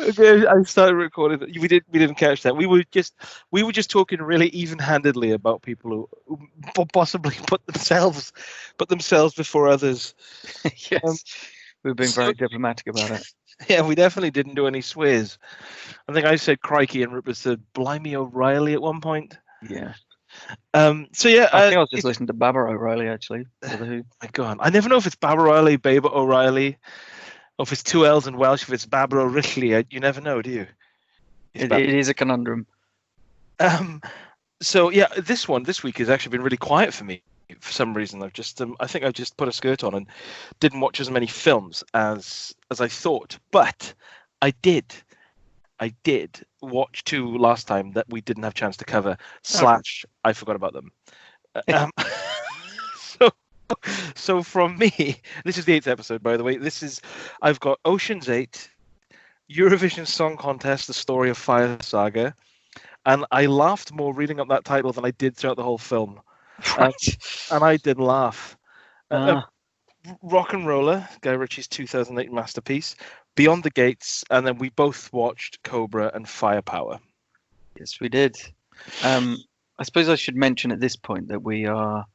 Okay, I started recording. We didn't catch that. We were just talking really even-handedly about people who possibly put themselves before others. Yes, we've been very diplomatic about it. Yeah, we definitely didn't do any swears. I think I said crikey and Rupert said blimey O'Reilly at one point. Yeah. So yeah, I think I was just listening to Baba O'Reilly actually. My God, I never know if it's Baba O'Reilly, Baba O'Reilly, or if it's two L's in Welsh. If it's Baba O'Reilly, you never know, do you? It is a conundrum. So yeah, this week has actually been really quiet for me for some reason. I think I just put a skirt on and didn't watch as many films as I thought, but I did watch two last time that we didn't have a chance to cover. / I forgot about them. So from me, this is the 8th episode, by the way. I've got Ocean's 8, Eurovision Song Contest, The Story of Fire Saga, and I laughed more reading up that title than I did throughout the whole film. Right. And I did laugh. Rocknrolla, Guy Ritchie's 2008 masterpiece, Beyond the Gates, and then we both watched Cobra and Firepower. Yes, we did. I suppose I should mention at this point that we are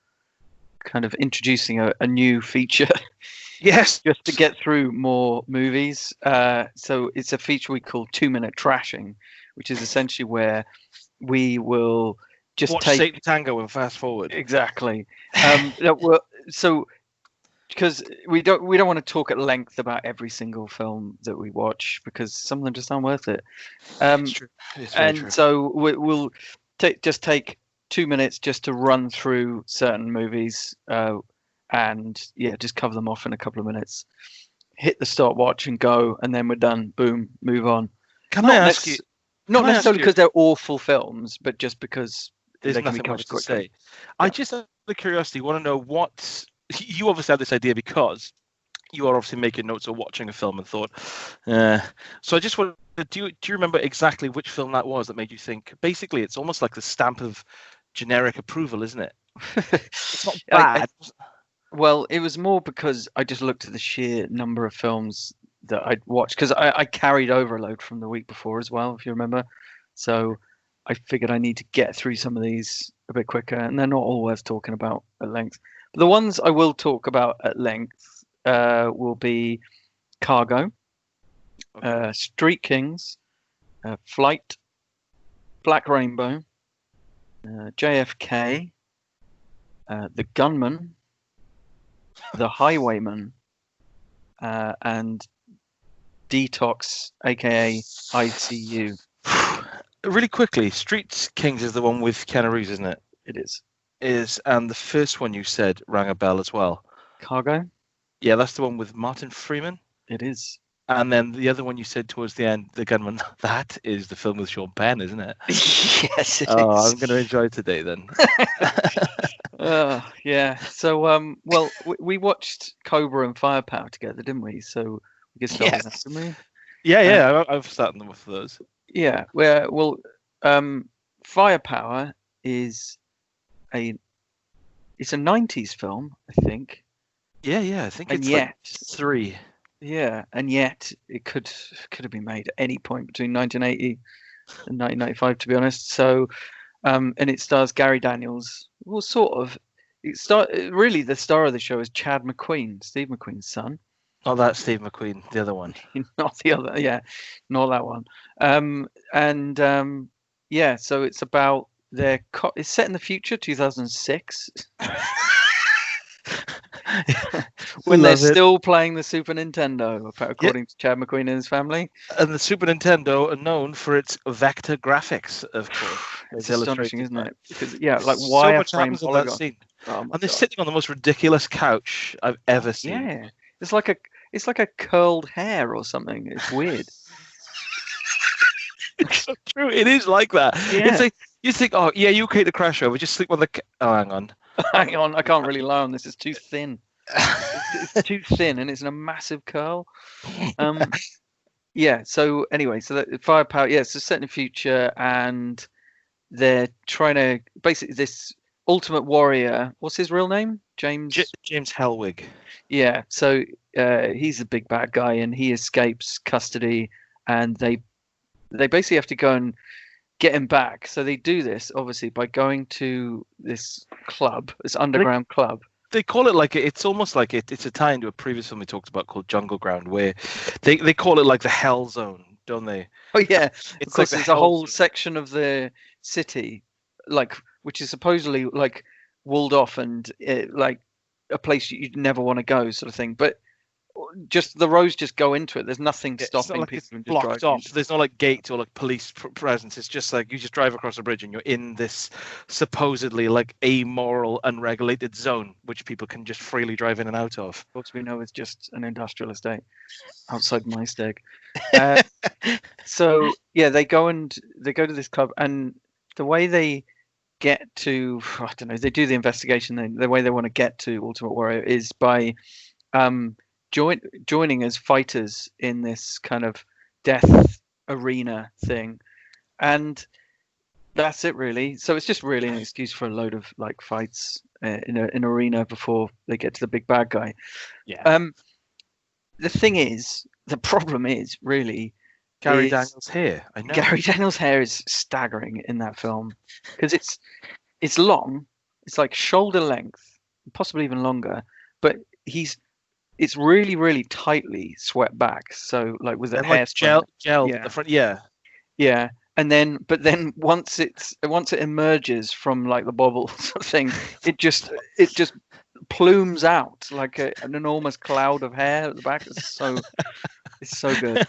kind of introducing a new feature. Yes. Just to get through more movies. So it's a feature we call 2-minute trashing, which is essentially where we will just watch Satan Tango and fast forward. Exactly. So because we don't want to talk at length about every single film that we watch because some of them just aren't worth it. It's true. It's very true. So we'll take 2 minutes just to run through certain movies and just cover them off in a couple of minutes. Hit the stopwatch and go, and then we're done. Boom, move on. Can I ask you? Not necessarily because they're awful films, but just because there's nothing much to say. I just, out of curiosity, want to know what you obviously had this idea because you are obviously making notes or watching a film and thought. So I just want to do you remember exactly which film that was that made you think? Basically, it's almost like the stamp of generic approval, isn't it? It's not bad. Well, it was more because I just looked at the sheer number of films that I'd watched because I carried over a load from the week before as well, if you remember. So I figured I need to get through some of these a bit quicker, and they're not all worth talking about at length. But the ones I will talk about at length will be Cargo, Street Kings, Flight, Black Rainbow, JFK, The Gunman, The Highwaymen, and D-Tox, aka ICU. Really quickly, Street Kings is the one with Keanu Reeves, isn't it? It is. And the first one you said rang a bell as well. Cargo? Yeah, that's the one with Martin Freeman. It is. And then the other one you said towards the end, The Gunman, that is the film with Sean Penn, isn't it? Yes, it is. I'm going to enjoy it today then. Yeah. So, we watched Cobra and Firepower together, didn't we? So we could start with that, didn't we? Yeah. I've started them with those. Yeah. Firepower is it's a 90s film, I think. Yeah. I think it's like 3. Yeah, and yet it could have been made at any point between 1980 and 1995, to be honest. So, and it stars Gary Daniels. Well, sort of. Really, the star of the show is Chad McQueen, Steve McQueen's son. Oh, that's Steve McQueen, the other one. Not the other, yeah, not that one. So it's about it's set in the future, 2006. When they're still playing the Super Nintendo, according to Chad McQueen and his family. And the Super Nintendo are known for its vector graphics, of course. It's astonishing, isn't it? Because like wireframe polygon. That scene. And they're sitting on the most ridiculous couch I've ever seen. Yeah, it's like a curled hair or something. It's weird. It's so true. It is like that. Yeah. It's like you think, oh yeah, you create the crash over. Just sleep on the. Oh, hang on. Hang on, I can't really lie on this. It's too thin. It's too thin, and it's in a massive curl. Yeah. So anyway, so that Firepower. Yeah, it's set in the future, and they're trying to basically this Ultimate Warrior. What's his real name? James Hellwig. Yeah. So he's the big bad guy, and he escapes custody and they basically have to go and get him back. So they do this obviously by going to this club, this underground club. They call it like it's almost like it's a tie into a previous film we talked about called Jungle Ground, where they call it like the Hell Zone, don't they? Oh yeah, It's of course. like There's a whole section of the city, like which is supposedly like walled off and like a place you'd never want to go, sort of thing. But just the roads just go into it. There's nothing stopping people from just blocked driving. off. There's no like gate or like police presence. It's just like you just drive across a bridge and you're in this supposedly like amoral, unregulated zone which people can just freely drive in and out of. Of course, we know it's just an industrial estate outside my steg. So yeah, they go to this club, and the way they get to, I don't know, they do the investigation. The way they want to get to Ultimate Warrior is by joining as fighters in this kind of death arena thing, and that's it really. So it's just really an excuse for a load of like fights in an arena before they get to the big bad guy. Yeah. The problem is really Gary Daniels' hair. I know. Gary Daniels' hair is staggering in that film because it's long. It's like shoulder length, possibly even longer, but it's really, really tightly swept back. So like with the hair like gel yeah. at the front. Yeah. Yeah. And then once it emerges from like the bobble sort of thing, it just plumes out like an enormous cloud of hair at the back. It's so good.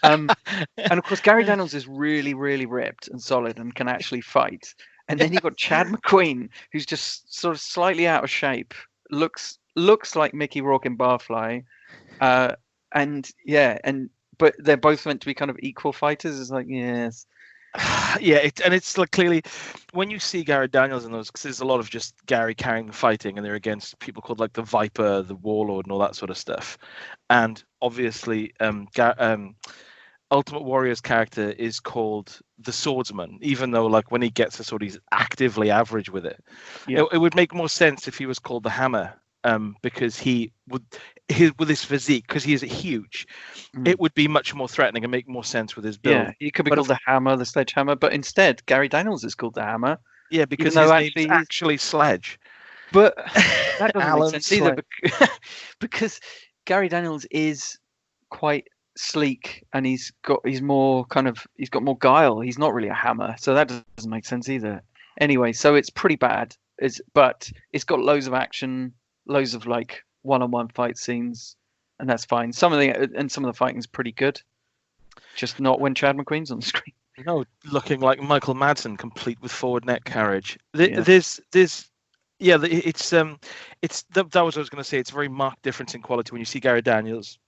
And of course Gary Daniels is really, really ripped and solid and can actually fight. And then you've got Chad McQueen, who's just sort of slightly out of shape, looks like Mickey Rourke in Barfly, but they're both meant to be kind of equal fighters. It's like, yes. Yeah, it's like clearly when you see Gary Daniels in those, because there's a lot of just Gary carrying the fighting, and they're against people called like the Viper, the Warlord, and all that sort of stuff. And obviously, Ultimate Warrior's character is called the Swordsman, even though like when he gets a sword, he's actively average with it. Yeah. It would make more sense if he was called the Hammer. Because with his physique, because he is huge, it would be much more threatening and make more sense with his build. Yeah, he could be called the Hammer, the Sledgehammer, but instead Gary Daniels is called the Hammer. Yeah, because his name's actually Sledge. But that doesn't make sense either, because Gary Daniels is quite sleek and he's got more guile. He's not really a hammer, so that doesn't make sense either. Anyway, so it's pretty bad. But it's got loads of action. Loads of like one-on-one fight scenes, and that's fine. Some of the fighting's pretty good, just not when Chad McQueen's on the screen. No, looking like Michael Madsen, complete with forward neck carriage. That was what I was going to say. It's a very marked difference in quality when you see Gary Daniels,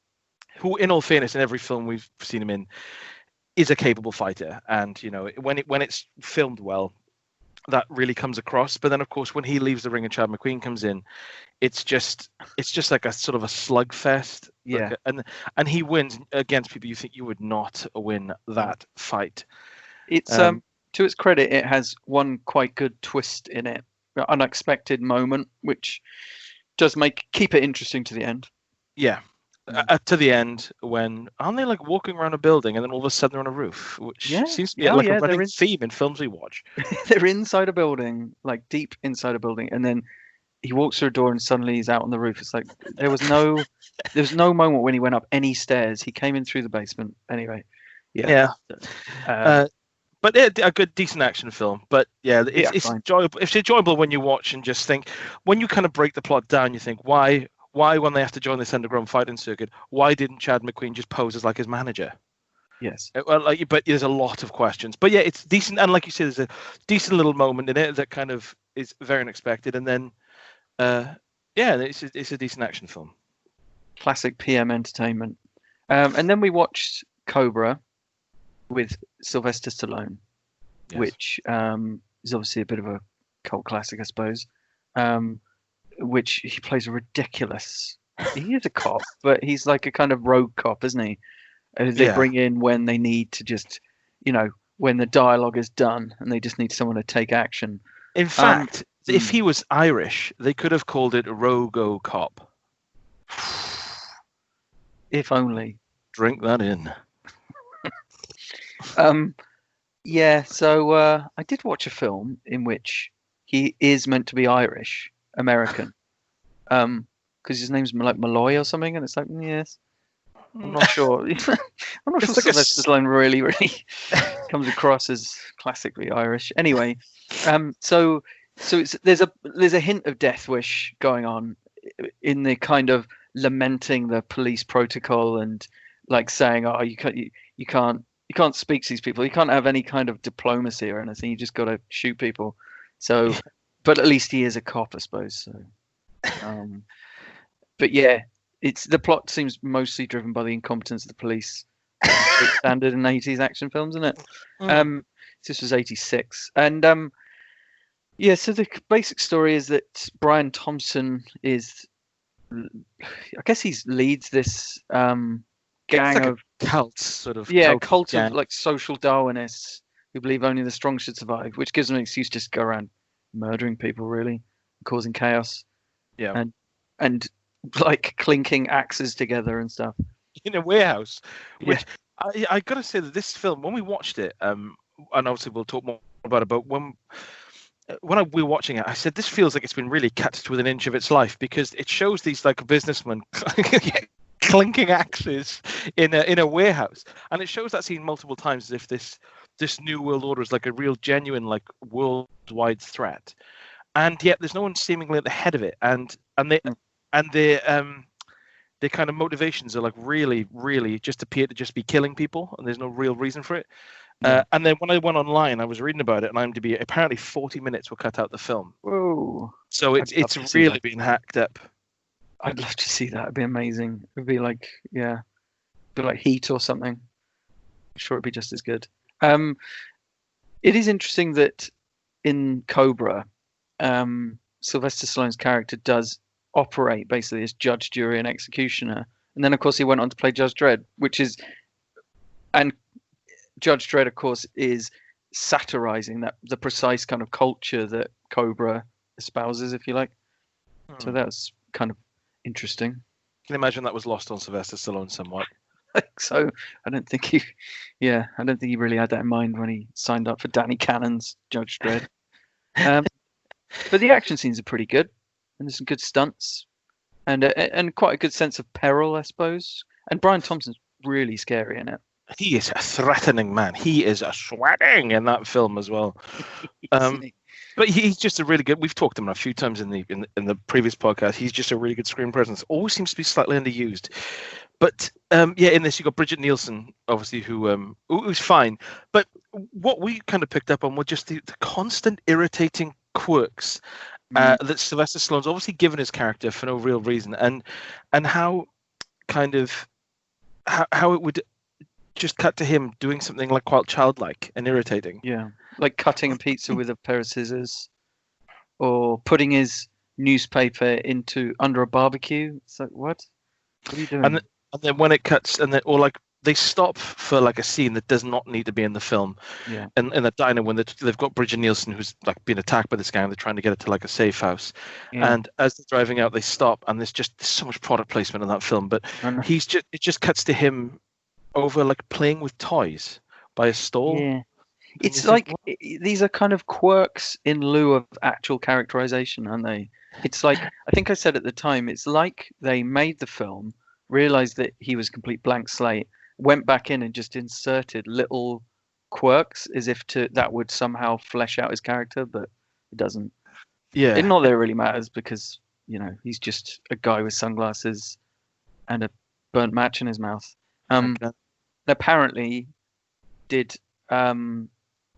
who, in all fairness, in every film we've seen him in, is a capable fighter, and you know when it's filmed well, that really comes across. But then, of course, when he leaves the ring and Chad McQueen comes in, it's just like a sort of a slugfest. Yeah. And he wins against people you think you would not win that fight. It's to its credit, it has one quite good twist in it, an unexpected moment, which does keep it interesting to the end. Yeah. To the end, when aren't they like walking around a building and then all of a sudden they're on a roof, which seems to be like a running theme in films we watch. They're inside a building, like deep inside a building, and then he walks through a door and suddenly he's out on the roof. It's like there was no moment when he went up any stairs. He came in through the basement. Anyway, yeah. But a good, decent action film. But yeah, it's enjoyable. It's enjoyable when you watch and just think. When you kind of break the plot down, you think, why when they have to join this underground fighting circuit, why didn't Chad McQueen just pose as like his manager? Yes. Well, but there's a lot of questions. But yeah, it's decent, and like you say, there's a decent little moment in it that kind of is very unexpected, and then it's a decent action film. Classic PM entertainment. And then we watched Cobra with Sylvester Stallone, which is obviously a bit of a cult classic, I suppose. Which he plays a ridiculous. He is a cop, but he's like a kind of rogue cop, isn't he? They bring in when they need to just, when the dialogue is done and they just need someone to take action. In fact, if he was Irish, they could have called it Rogo Cop. If only. Drink that in. Yeah, so I did watch a film in which he is meant to be Irish American, because his name's like Malloy or something, and it's like, yes, I'm not sure. I'm not sure It's like Sylvester Stallone really comes across as classically Irish. Anyway, so there's a hint of Death Wish going on in the kind of lamenting the police protocol and like saying, oh, you can't speak to these people. You can't have any kind of diplomacy or anything. You just got to shoot people. So, but at least he is a cop, I suppose. So, but yeah, the plot seems mostly driven by the incompetence of the police. Standard in 80s action films, isn't it? This was 86, and yeah. So the basic story is that Brian Thompson I guess he leads this gang like of cults, sort of. cult of like social Darwinists who believe only the strong should survive, which gives them an excuse just to go around murdering people, really, causing chaos. Yeah. And like clinking axes together and stuff in a warehouse. Which I gotta say that this film, when we watched it, and obviously we'll talk more about it, but when we were watching it, I said this feels like it's been really cut to within an inch of its life, because it shows these like businessmen clinking axes in a warehouse, and it shows that scene multiple times as if this new world order is like a real genuine like worldwide threat, and yet there's no one seemingly at the head of it, and their kind of motivations are like really just appear to just be killing people, and there's no real reason for it. And then when I went online, I was reading about it, and IMDb, apparently 40 minutes were cut out the film. Whoa! So it's really been hacked up. I'd love to see that. It'd be amazing. It'd be like Heat or something. I'm sure it'd be just as good. It is interesting that in Cobra, Sylvester Stallone's character does operate basically as judge, jury, and executioner, and then of course he went on to play Judge Dredd, and Judge Dredd, of course, is satirizing the precise kind of culture that Cobra espouses, if you like. So that's kind of interesting. Can you imagine that was lost on Sylvester Stallone somewhat? So I don't think he really had that in mind when he signed up for Danny Cannon's Judge Dredd. But the action scenes are pretty good, and there's some good stunts, and quite a good sense of peril, I suppose. And Brian Thompson's really scary in it. He is a threatening man. He is a sweating in that film as well. But he's just a really good. We've talked to him a few times in the previous podcast. He's just a really good screen presence. Always seems to be slightly underused. But in this you got Bridget Nielsen, obviously, who's fine. But what we kind of picked up on were just the constant irritating quirks that Sylvester Stallone's obviously given his character for no real reason, and how kind of how it would just cut to him doing something like quite childlike and irritating. Yeah, like cutting a pizza with a pair of scissors, or putting his newspaper under a barbecue. It's like, what are you doing? And then when it cuts, or like they stop for like a scene that does not need to be in the film. Yeah. And in a diner when they've got Bridget Nielsen who's like being attacked by this gang, they're trying to get her to like a safe house. Yeah. And as they're driving out, they stop, and there's so much product placement in that film. But it just cuts to him over like playing with toys by a stall. Yeah. It's like these are kind of quirks in lieu of actual characterization, aren't they? It's like, I think I said at the time, it's like they made the film, realized that he was a complete blank slate, went back in and just inserted little quirks as if that would somehow flesh out his character, but it doesn't. Yeah. Not that it really matters, because, he's just a guy with sunglasses and a burnt match in his mouth. Apparently did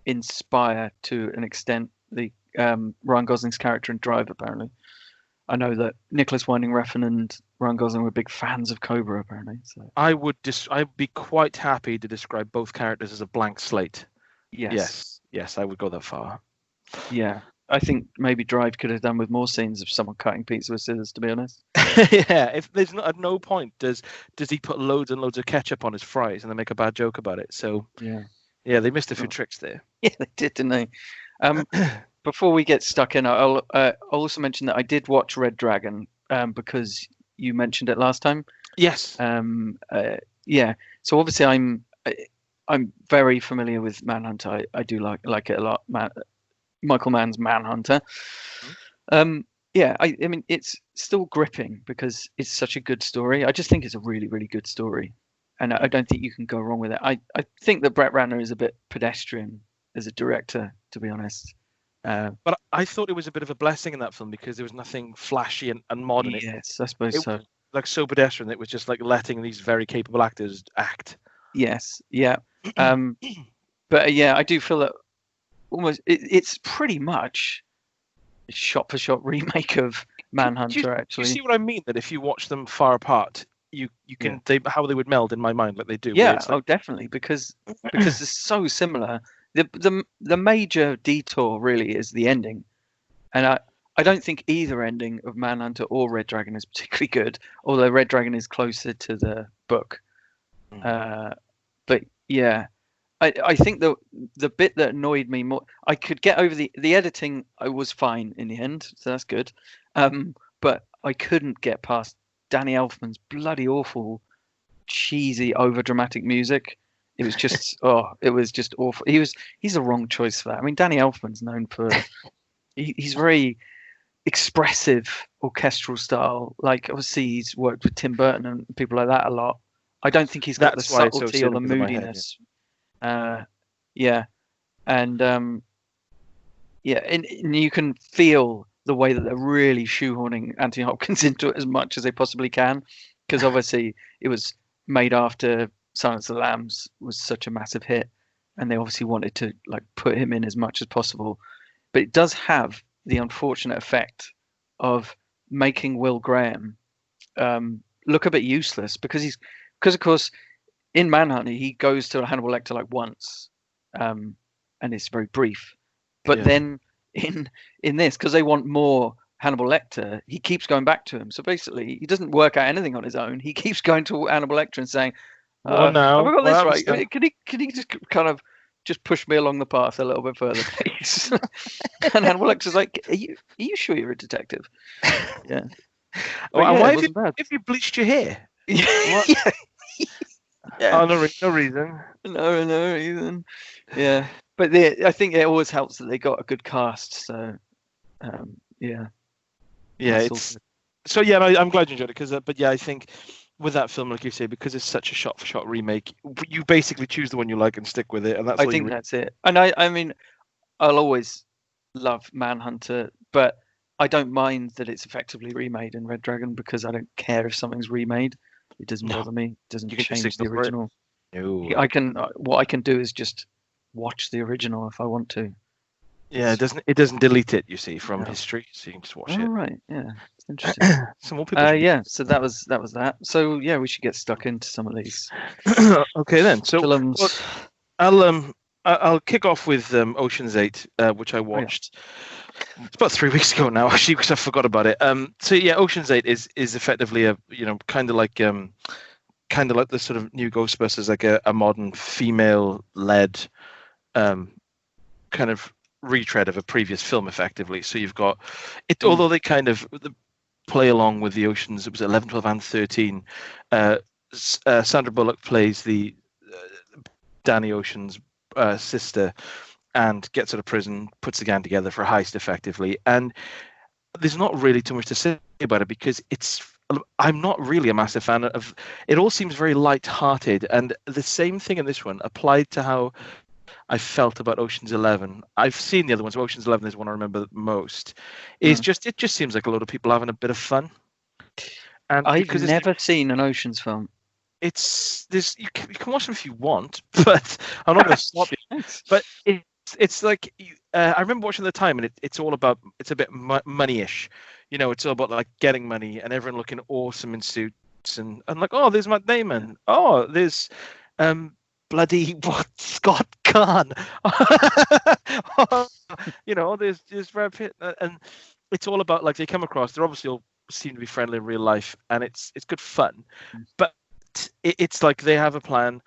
inspire to an extent the Ryan Gosling's character in Drive, apparently. I know that Nicholas Winding Refn and Ryan Gosling were big fans of Cobra, apparently. So I'd be quite happy to describe both characters as a blank slate. Yes, I would go that far. Yeah, I think maybe Drive could have done with more scenes of someone cutting pizza with scissors, to be honest. Yeah, if there's at no point does he put loads and loads of ketchup on his fries and then make a bad joke about it. So yeah, they missed a few tricks there. Yeah, they did, didn't they? Before we get stuck in, I'll also mention that I did watch Red Dragon because you mentioned it last time. Yes. Yeah. So obviously I'm very familiar with Manhunter. I do like it a lot. Michael Mann's Manhunter. Yeah, I mean, it's still gripping because it's such a good story. I just think it's a really, really good story, and I don't think you can go wrong with it. I think that Brett Ratner is a bit pedestrian as a director, to be honest. But I thought it was a bit of a blessing in that film because there was nothing flashy and modern. Yes, I suppose it so. was like so pedestrian. It was just like letting these very capable actors act. Yes, yeah. But yeah, I do feel that almost it's pretty much a shot-for-shot remake of Manhunter. Actually, you see what I mean? That if you watch them far apart, you can how they would meld in my mind like they do. Yeah, definitely because they're so similar. The major detour really is the ending, and I don't think either ending of Manhunter or Red Dragon is particularly good. Although Red Dragon is closer to the book, but yeah. I think the bit that annoyed me more, I could get over the editing. I was fine in the end, so that's good. But I couldn't get past Danny Elfman's bloody awful, cheesy, over dramatic music. It was just it was just awful. He's the wrong choice for that. I mean, Danny Elfman's known for he's very expressive orchestral style. Like obviously he's worked with Tim Burton and people like that a lot. I don't think he's got the subtlety or the moodiness. Yeah, and and you can feel the way that they're really shoehorning Anthony Hopkins into it as much as they possibly can, because obviously it was made after Silence of the Lambs was such a massive hit, and they obviously wanted to like put him in as much as possible. But it does have the unfortunate effect of making Will Graham look a bit useless because of course in Manhunter he goes to Hannibal Lecter like once. And it's very brief, but then in this, because they want more Hannibal Lecter, he keeps going back to him. So basically, he doesn't work out anything on his own. He keeps going to Hannibal Lecter and saying, "Have I got this right? I mean, can he just kind of just push me along the path a little bit further, please?" And Hannibal Lecter's like, "Are you sure you're a detective?" Yeah. Why have you bleached your hair? Yeah. Oh, no reason. No reason. Yeah, but I think it always helps that they got a good cast. So, yeah. It's so yeah. I'm glad you enjoyed it because, but yeah, I think with that film, like you say, because it's such a shot-for-shot remake, you basically choose the one you like and stick with it, and that's. I think that's it. And I mean, I'll always love Manhunter, but I don't mind that it's effectively remade in Red Dragon because I don't care if something's remade. It doesn't bother me. It doesn't change the original. No. What I can do is just watch the original if I want to. Yeah, it doesn't delete it, you see, from history, so you can just watch it. Oh right, yeah, it's interesting. Some more people. Yeah, so that was that. So yeah, we should get stuck into some of these. Okay then. So films. I'll kick off with Ocean's 8, which I watched. It's about 3 weeks ago now, actually, because I forgot about it. So yeah, Ocean's 8 is effectively a kind of like the sort of new Ghostbusters, like a modern female-led kind of retread of a previous film, effectively. So you've got it, although they kind of play along with the Oceans. It was 11, 12, and 13. Sandra Bullock plays the Danny Ocean's sister, and gets out of prison, puts the gang together for a heist, effectively. And there's not really too much to say about it because I'm not really a massive fan of it. All seems very light-hearted, and the same thing in this one applied to how I felt about Ocean's 11. I've seen the other ones. Ocean's 11 is one I remember most. It just seems like a lot of people having a bit of fun. And I've never seen an Ocean's film. You can watch them if you want, but I'm not going to stop you. But it's like I remember watching at the time, and it's a bit money-ish. It's all about like getting money and everyone looking awesome in suits and like, oh, there's Matt Damon. Oh, there's bloody Scott Kahn. There's Brad Pitt, and it's all about like they come across. They obviously all seem to be friendly in real life, and it's good fun. But it's like they have a plan.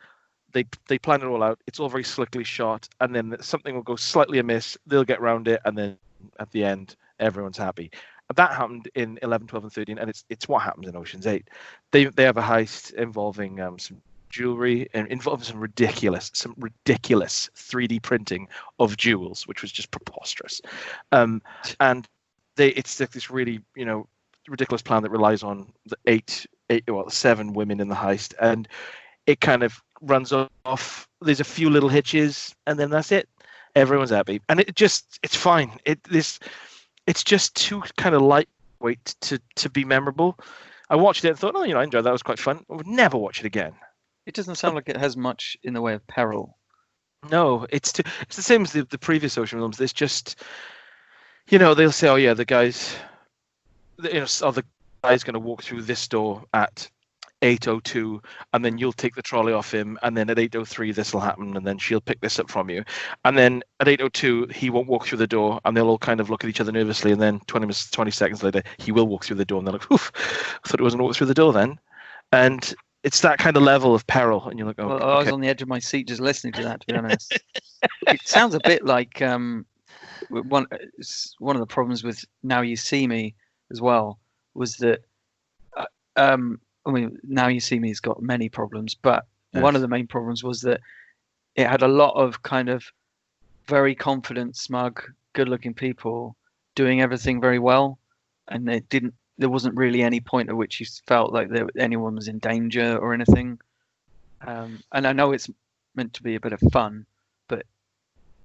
They plan it all out. It's all very slickly shot, and then something will go slightly amiss. They'll get around it, and then at the end, everyone's happy. That happened in 11, 12, and 13, and it's what happens in Ocean's 8. They have a heist involving some jewelry and involving some ridiculous 3D printing of jewels, which was just preposterous. And it's like this really, ridiculous plan that relies on the 7 women in the heist, and it kind of runs off. There's a few little hitches, and then that's it. Everyone's happy, and it's fine. It's just too kind of lightweight to be memorable. I watched it and thought, I enjoyed that. It was quite fun. I would never watch it again. It doesn't sound like it has much in the way of peril. No, it's the same as the previous Ocean films. It's just, they'll say, oh yeah, the guy's going to walk through this door at 8:02, and then you'll take the trolley off him, and then at 8:03 this will happen, and then she'll pick this up from you, and then at 8:02 he won't walk through the door, and they'll all kind of look at each other nervously, and then 20 seconds later he will walk through the door, and they're like, oof, I thought it wasn't walk through the door then. And it's that kind of level of peril, and you're like, oh, well, okay. I was on the edge of my seat just listening to that, to be honest. It sounds a bit like one of the problems with Now You See Me as well was that Now You See Me's got many problems, but one of the main problems was that it had a lot of kind of very confident, smug, good-looking people doing everything very well, and there wasn't really any point at which you felt like anyone was in danger or anything. And I know it's meant to be a bit of fun, but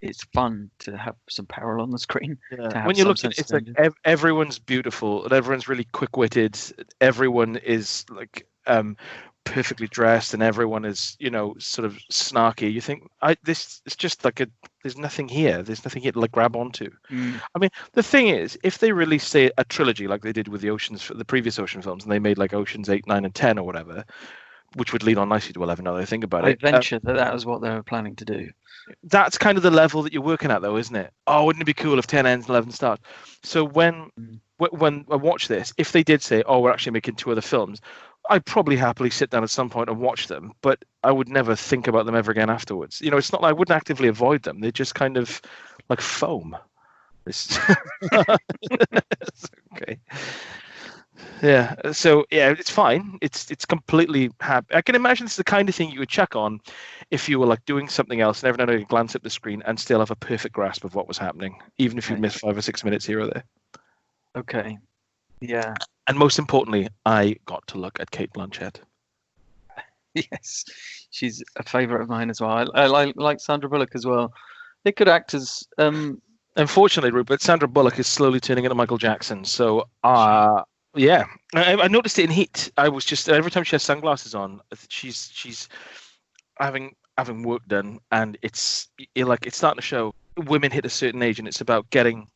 it's fun to have some peril on the screen. Yeah. When you look at it, it's like everyone's beautiful and everyone's really quick-witted. Everyone is like perfectly dressed, and everyone is sort of snarky. You think it's just like there's nothing here. There's nothing here to like grab onto. I mean, the thing is, if they released say a trilogy like they did with the previous Ocean films, and they made like Oceans 8, 9, and 10 or whatever, which would lead on nicely to 11 now that I think about it. I venture that was what they were planning to do. That's kind of the level that you're working at, though, isn't it? Oh, wouldn't it be cool if 10 ends and 11 starts? So when I watch this, if they did say, oh, we're actually making 2 other films, I'd probably happily sit down at some point and watch them, but I would never think about them ever again afterwards. It's not like I wouldn't actively avoid them. They're just kind of like foam. It's okay. Yeah. So yeah, it's fine. It's completely happy. I can imagine it's the kind of thing you would check on if you were like doing something else and every now and then glance at the screen and still have a perfect grasp of what was happening, even if you missed 5 or 6 minutes here or there. Okay. Yeah. And most importantly, I got to look at Cate Blanchett. Yes, she's a favourite of mine as well. I like Sandra Bullock as well. They could act as. Unfortunately, Rupert, Sandra Bullock is slowly turning into Michael Jackson. So, yeah, I noticed it in Heat. I was just every time she has sunglasses on, she's having work done, and it's starting to show. Women hit a certain age, and it's about getting,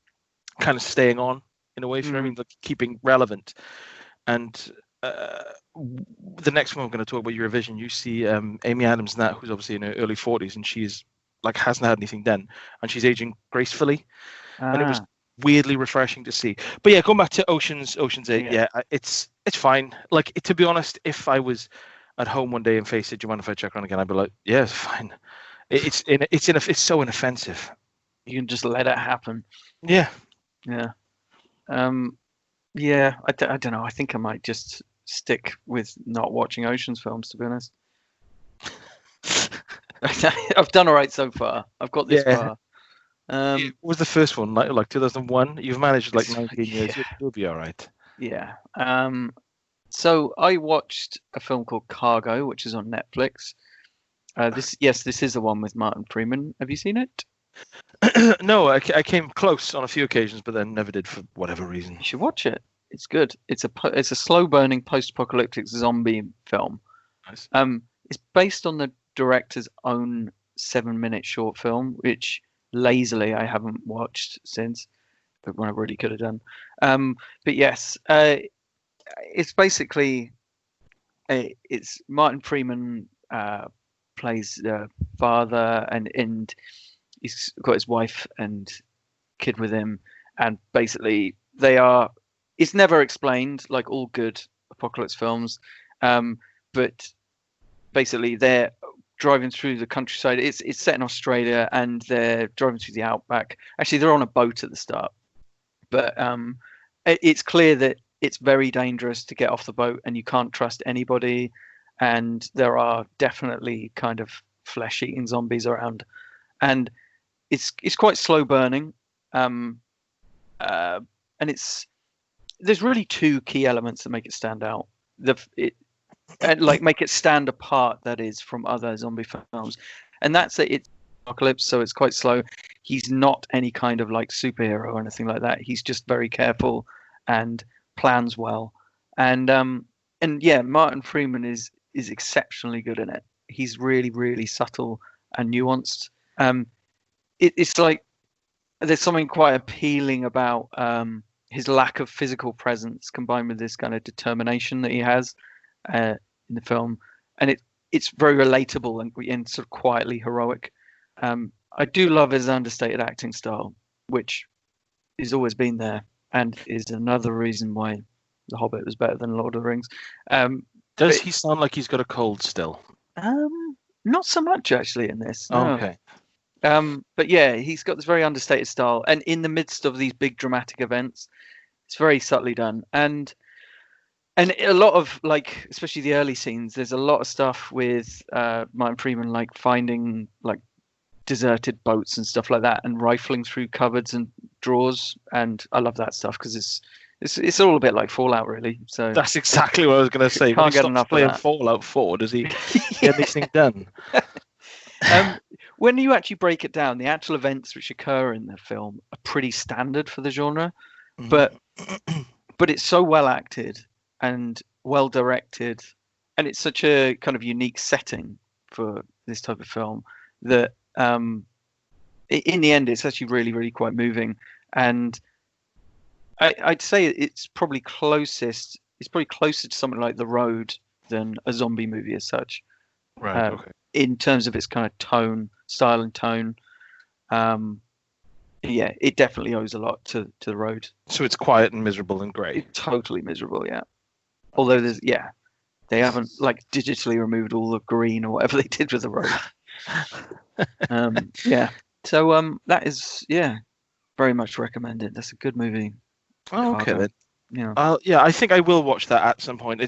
kind of staying on in a way for like keeping relevant. And the next one I'm going to talk about Eurovision. You see Amy Adams in that, who's obviously in her early 40s, and she's like hasn't had anything done, and she's aging gracefully, and it was weirdly refreshing to see. But yeah, going back to Ocean's 8, yeah, it's fine. Like, to be honest, if I was at home one day and faced it, do you mind if I check around again? I'd be like, yeah, it's fine. It's so inoffensive. You can just let it happen. Yeah. Yeah. Yeah, I don't know. I think I might just stick with not watching Ocean's films, to be honest. I've done all right so far. I've got this far. What was the first one, like 2001? You've managed like 19 years. You'll be all right. Yeah. So I watched a film called Cargo, which is on Netflix. This is the one with Martin Freeman. Have you seen it? No, I came close on a few occasions, but then never did for whatever reason. You should watch it. It's good. It's a slow-burning post-apocalyptic zombie film. Nice. It's based on the director's own 7-minute short film, which lazily I haven't watched since, but when I really could have done. But yes, it's basically it's Martin Freeman plays the father, and he's got his wife and kid with him, and basically it's never explained, like all good apocalypse films, but basically they're driving through the countryside. It's set in Australia, and they're driving through the outback. Actually, they're on a boat at the start, but it's clear that it's very dangerous to get off the boat, and you can't trust anybody. and there are definitely kind of flesh-eating zombies around, and it's quite slow burning, and there's really two key elements that make it stand out. And like make it stand apart, that is, from other zombie films, and that's that it's apocalypse, so it's quite slow. He's not any kind of like superhero or anything like that. He's just very careful and plans well, and yeah, Martin Freeman is exceptionally good in it. He's really, really subtle and nuanced. It's like there's something quite appealing about his lack of physical presence combined with this kind of determination that he has in the film, and it's very relatable and sort of quietly heroic. I do love his understated acting style, which has always been there, and is another reason why The Hobbit was better than Lord of the Rings. Does he sound like he's got a cold still? Not so much actually in this. No. Okay. But yeah, he's got this very understated style, and in the midst of these big dramatic events, it's very subtly done. And a lot of, like, especially the early scenes, there's a lot of stuff with Martin Freeman, like finding like deserted boats and stuff like that, and rifling through cupboards and drawers. And I love that stuff because it's all a bit like Fallout, really. So that's exactly what I was going to say. Can't get enough playing of that. Fallout 4, does he get anything done? When you actually break it down, the actual events which occur in the film are pretty standard for the genre, but it's so well acted and well directed, and it's such a kind of unique setting for this type of film that in the end it's actually really, really quite moving. And I'd say it's probably closer to something like The Road than a zombie movie as such. Right. Okay. In terms of its kind of style and tone. Yeah, it definitely owes a lot to The Road. So it's quiet and miserable and grey. Totally miserable, yeah. Although they haven't like digitally removed all the green or whatever they did with The Road. Yeah. So that is very much recommended. That's a good movie. Oh, okay then. Yeah. Yeah, I think I will watch that at some point.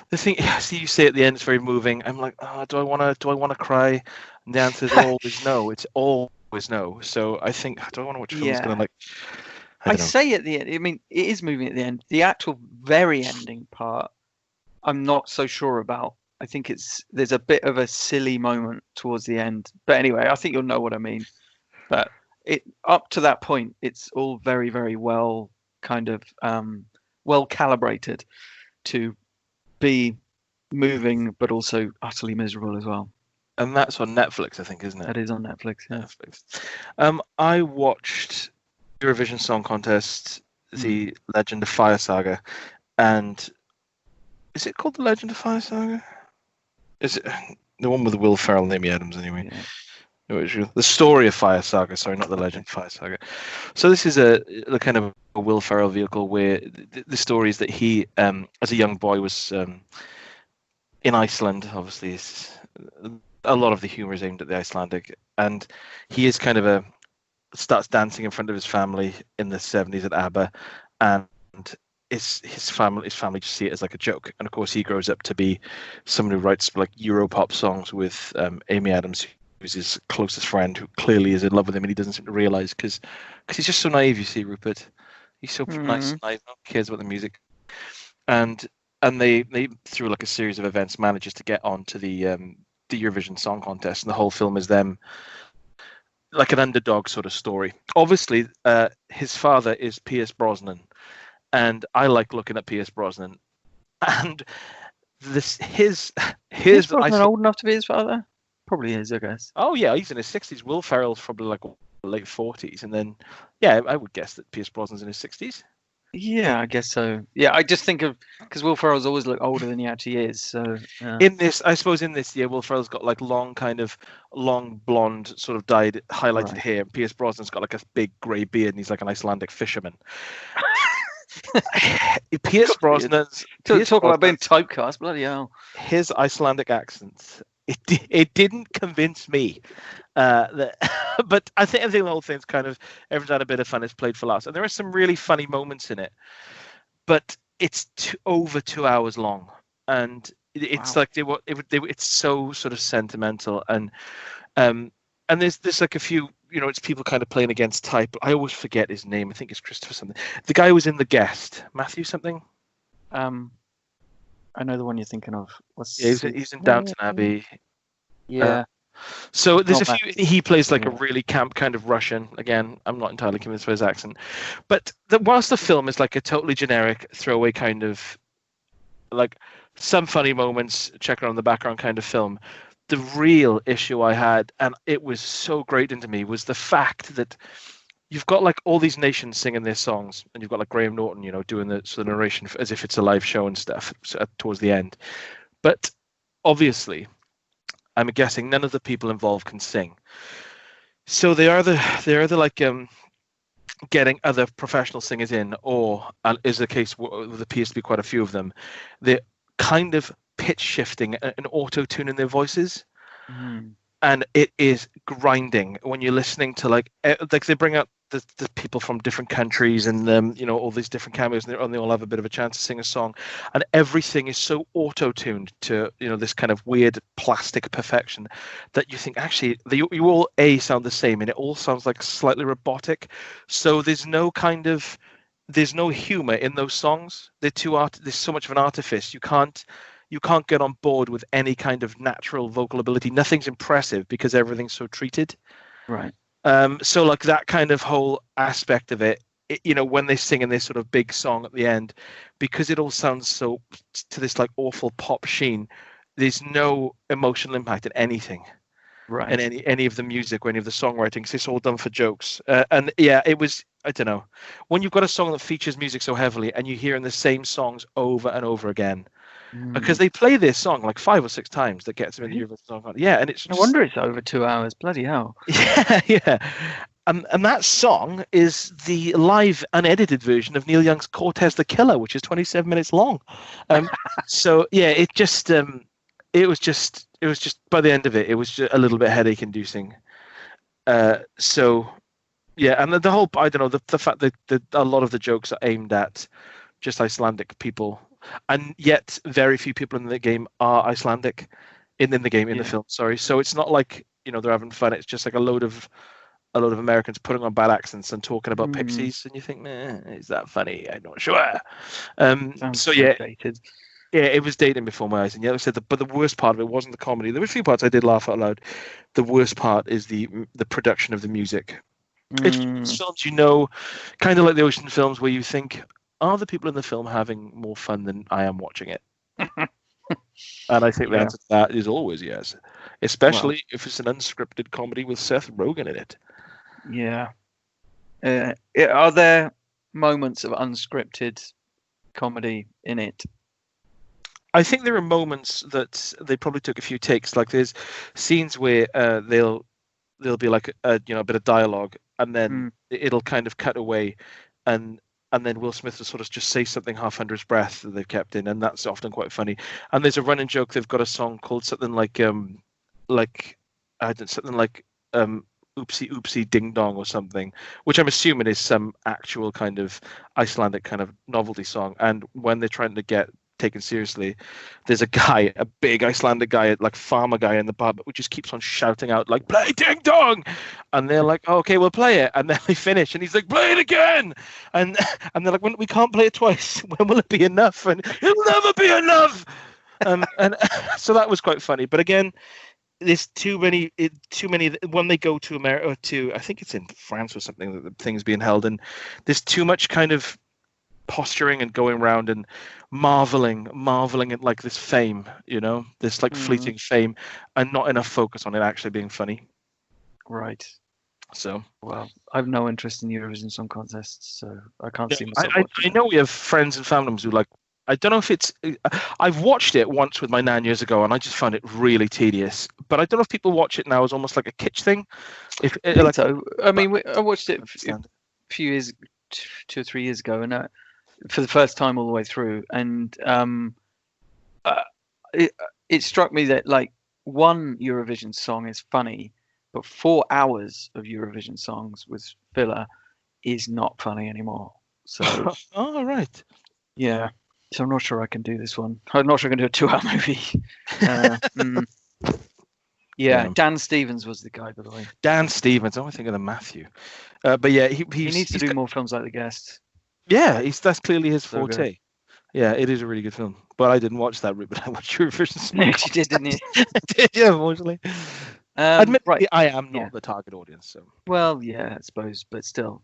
The thing, see, you say at the end it's very moving. I'm like, do I want to cry? And the answer is always no. It's always no. So I think, do I want to watch films going to like? I say at the end. I mean, it is moving at the end. The actual very ending part, I'm not so sure about. I think there's a bit of a silly moment towards the end. But anyway, I think you'll know what I mean. But up to that point, it's all very, very well kind of well calibrated to be moving, but also utterly miserable as well. And that's on Netflix, I think, isn't it? That is on Netflix. Yeah. Netflix. I watched Eurovision Song Contest, The Legend of Fire Saga, and is it called The Legend of Fire Saga? Is it the one with Will Ferrell and Amy Adams anyway? Yeah. The Story of Fire Saga, sorry, not The Legend of Fire Saga. So this is a kind of a Will Ferrell vehicle where the story is that he, as a young boy, was in Iceland. Obviously, a lot of the humor is aimed at the Icelandic, and he is kind of starts dancing in front of his family in the 70s at ABBA, and his family just see it as like a joke. And of course, he grows up to be someone who writes like Europop songs with Amy Adams, who's his closest friend, who clearly is in love with him, and he doesn't seem to realize because he's just so naive. You see, Rupert, he's so nice and naive, no one cares about the music, and they through like a series of events manages to get onto the Eurovision Song Contest, and the whole film is them like an underdog sort of story. Obviously, his father is Pierce Brosnan, and I like looking at Pierce Brosnan, and his Brosnan old enough to be his father. Probably is, I guess. Oh yeah, he's in his 60s. Will Ferrell's probably like late 40s, and then I would guess that Pierce Brosnan's in his 60s. Yeah, I guess so. Yeah, I just think of because Will Ferrell's always look older than he actually is. So yeah. In this, Will Ferrell's got like long blonde, sort of dyed, highlighted hair. And Pierce Brosnan's got like a big grey beard, and he's like an Icelandic fisherman. Pierce Brosnan's talk about being typecast. Bloody hell! His Icelandic accent. It didn't convince me, but I think the whole thing's kind of everyone's had a bit of fun. It's played for laughs, and there are some really funny moments in it. But it's over 2 hours long, and It's like it's so sort of sentimental, and there's like a few, it's people kind of playing against type. I always forget his name. I think it's Christopher something. The guy who was in The Guest, Matthew something. I know the one you're thinking of. He's in Downton Abbey. Yeah. So there's a few. He plays like Yeah. a really camp kind of Russian. Again, I'm not entirely convinced by his accent, but whilst the film is like a totally generic throwaway kind of like some funny moments, check around the background kind of film, the real issue I had, and it was so grating to me, was the fact that you've got like all these nations singing their songs, and you've got like Graham Norton, doing the sort of narration as if it's a live show and stuff towards the end. But obviously, I'm guessing none of the people involved can sing. So they're either like getting other professional singers in, or is the case there appears to be quite a few of them, they're kind of pitch shifting and auto tuning their voices. And it is grinding when you're listening to like they bring out the people from different countries, and all these different cameos, and they all have a bit of a chance to sing a song, and everything is so auto-tuned to this kind of weird plastic perfection that you think actually you all sound the same, and it all sounds like slightly robotic. So there's no humor in those songs. There's so much of an artifice. You can't get on board with any kind of natural vocal ability. Nothing's impressive because everything's so treated. Right. So like that kind of whole aspect of it, when they sing in this sort of big song at the end, because it all sounds so to this like awful pop sheen, there's no emotional impact in anything. Right. In any of the music or any of the songwriting, because it's all done for jokes. And yeah, it was, I don't know, when you've got a song that features music so heavily and you're hearing the same songs over and over again, because they play this song like 5 or 6 times, that gets them in the Eurovision Song Contest. Yeah, and it's no wonder it's over 2 hours. Bloody hell. Yeah. And that song is the live unedited version of Neil Young's Cortez the Killer, which is 27 minutes long. So yeah, it was just by the end of it, it was just a little bit headache inducing. So yeah, and the whole, I don't know, the fact that a lot of the jokes are aimed at just Icelandic people, and yet very few people in the game are Icelandic in the film. Sorry, so it's not like they're having fun. It's just like a load of Americans putting on bad accents and talking about pixies, and you think, is that funny? I'm not sure. So yeah, dated. Yeah, it was dating before my eyes, and yeah, like I said, but the worst part of it wasn't the comedy. There were a few parts I did laugh out loud. The worst part is the production of the music. It's films, kind of like the Ocean films, where you think, are the people in the film having more fun than I am watching it? And I think the answer to that is always yes, especially if it's an unscripted comedy with Seth Rogen in it. Yeah. Are there moments of unscripted comedy in it? I think there are moments that they probably took a few takes. Like there's scenes where they'll be like a bit of dialogue, and then it'll kind of cut away, and then Will Smith will sort of just say something half under his breath that they've kept in, and that's often quite funny. And there's a running joke, they've got a song called something like Oopsie Oopsie Ding Dong or something, which I'm assuming is some actual kind of Icelandic kind of novelty song. And when they're trying to get taken seriously, there's a big Icelandic guy, like farmer guy in the pub, who just keeps on shouting out like, play ding dong, and they're like, oh, okay, we'll play it, and then they finish and he's like, play it again, and they're like, we can't play it twice, when will it be enough? And it'll never be enough. And so that was quite funny, but again, there's too many when they go to America, or to, I think it's in France or something, that the thing's being held, and there's too much kind of posturing and going around and marveling at like this fame, this like fleeting fame, and not enough focus on it actually being funny. Right. So, well, I have no interest in Eurovision Song Contests, so I can't see myself. I know we have friends and family members who like. I don't know if it's. I've watched it once with my nan years ago, and I just found it really tedious. But I don't know if people watch it now as almost like a kitsch thing. I mean, I watched it a few years, 2 or 3 years ago, and for the first time all the way through, and it struck me that like one Eurovision song is funny, but 4 hours of Eurovision songs with filler is not funny anymore. So, oh right, yeah. So I'm not sure I can do this one. I'm not sure I can do a 2-hour movie. Yeah, Dan Stevens was the guy, by the way. Dan Stevens. I think of the Matthew. But yeah, he needs to do more films like The Guest. Yeah, that's clearly his forte. Good. Yeah, it is a really good film. But I didn't watch that, Rupert. I watched your version. You did, didn't you? I did, yeah, unfortunately. Admittedly, I am not the target audience. So. Well, yeah, I suppose, but still,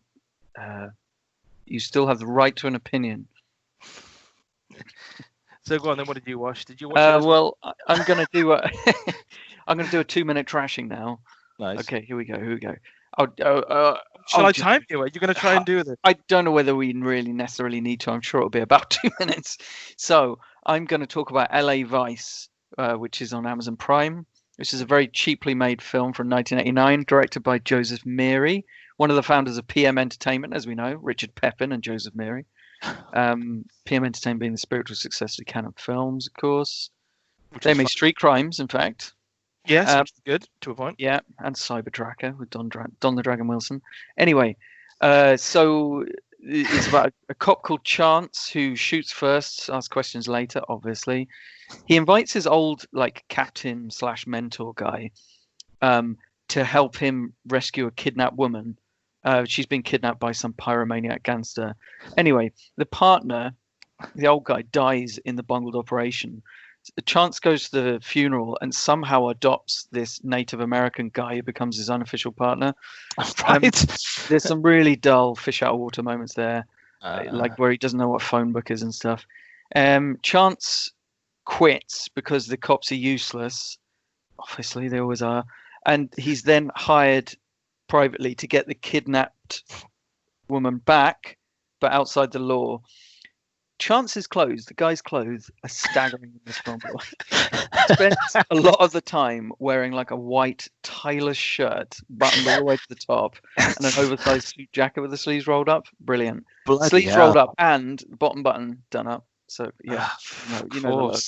you still have the right to an opinion. So go on then. What did you watch? Did you watch? Well, I'm gonna do a I'm gonna do a 2-minute trashing now. Nice. Okay, here we go. Shall I time you? Are you going to try and do this? I don't know whether we really necessarily need to. I'm sure it'll be about 2 minutes. So I'm going to talk about L.A. Vice, which is on Amazon Prime, which is a very cheaply made film from 1989, directed by Joseph Meary, one of the founders of PM Entertainment, as we know, Richard Pepin and Joseph Meary. PM Entertainment being the spiritual successor to Canon Films, of course. They made Street Crimes, in fact. Yes, which is good to a point. Yeah, and Cyber Tracker with Don the Dragon Wilson. Anyway, so it's about a cop called Chance who shoots first, asks questions later, obviously. He invites his old captain / mentor guy to help him rescue a kidnapped woman. She's been kidnapped by some pyromaniac gangster. Anyway, the partner, the old guy, dies in the bungled operation. Chance goes to the funeral and somehow adopts this Native American guy who becomes his unofficial partner. Right. There's some really dull fish out of water moments there, where he doesn't know what phone book is and stuff. Chance quits because the cops are useless. Obviously, they always are. And he's then hired privately to get the kidnapped woman back, but outside the law. Chance's clothes, the guy's clothes, are staggering in this film. Spends a lot of the time wearing a white tailor's shirt buttoned all the way to the top and an oversized suit jacket with the sleeves rolled up. Brilliant. Sleeves rolled up and bottom button done up. So yeah, you know the look.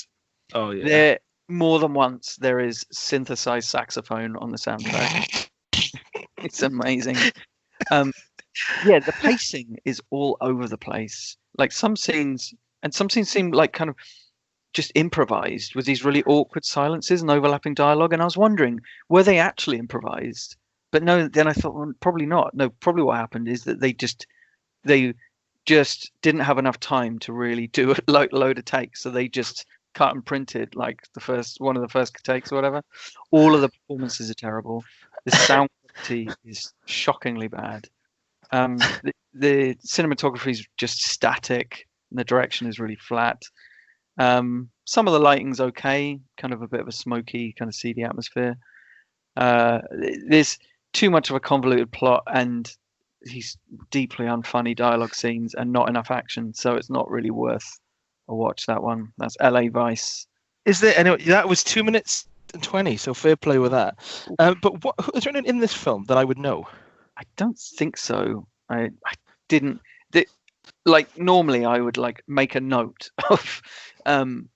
Oh yeah. There more than once there is synthesized saxophone on the soundtrack. It's amazing. Yeah, the pacing is all over the place. Some scenes seem kind of just improvised with these really awkward silences and overlapping dialogue. And I was wondering, were they actually improvised? But no, then I thought, well, probably not. No, probably what happened is that they just didn't have enough time to really do a load of takes. So they just cut and printed one of the first takes or whatever. All of the performances are terrible. The sound quality is shockingly bad. The cinematography is just static and the direction is really flat. Some of the lighting's okay, kind of a bit of a smoky, kind of seedy atmosphere. There's too much of a convoluted plot and these deeply unfunny dialogue scenes and not enough action, so it's not really worth a watch, that one. That's L.A. Vice. Is there anyway? That was 2 minutes and 20, so fair play with that. But what is there anyone in this film that I would know? I don't think so. I didn't. Normally I would make a note of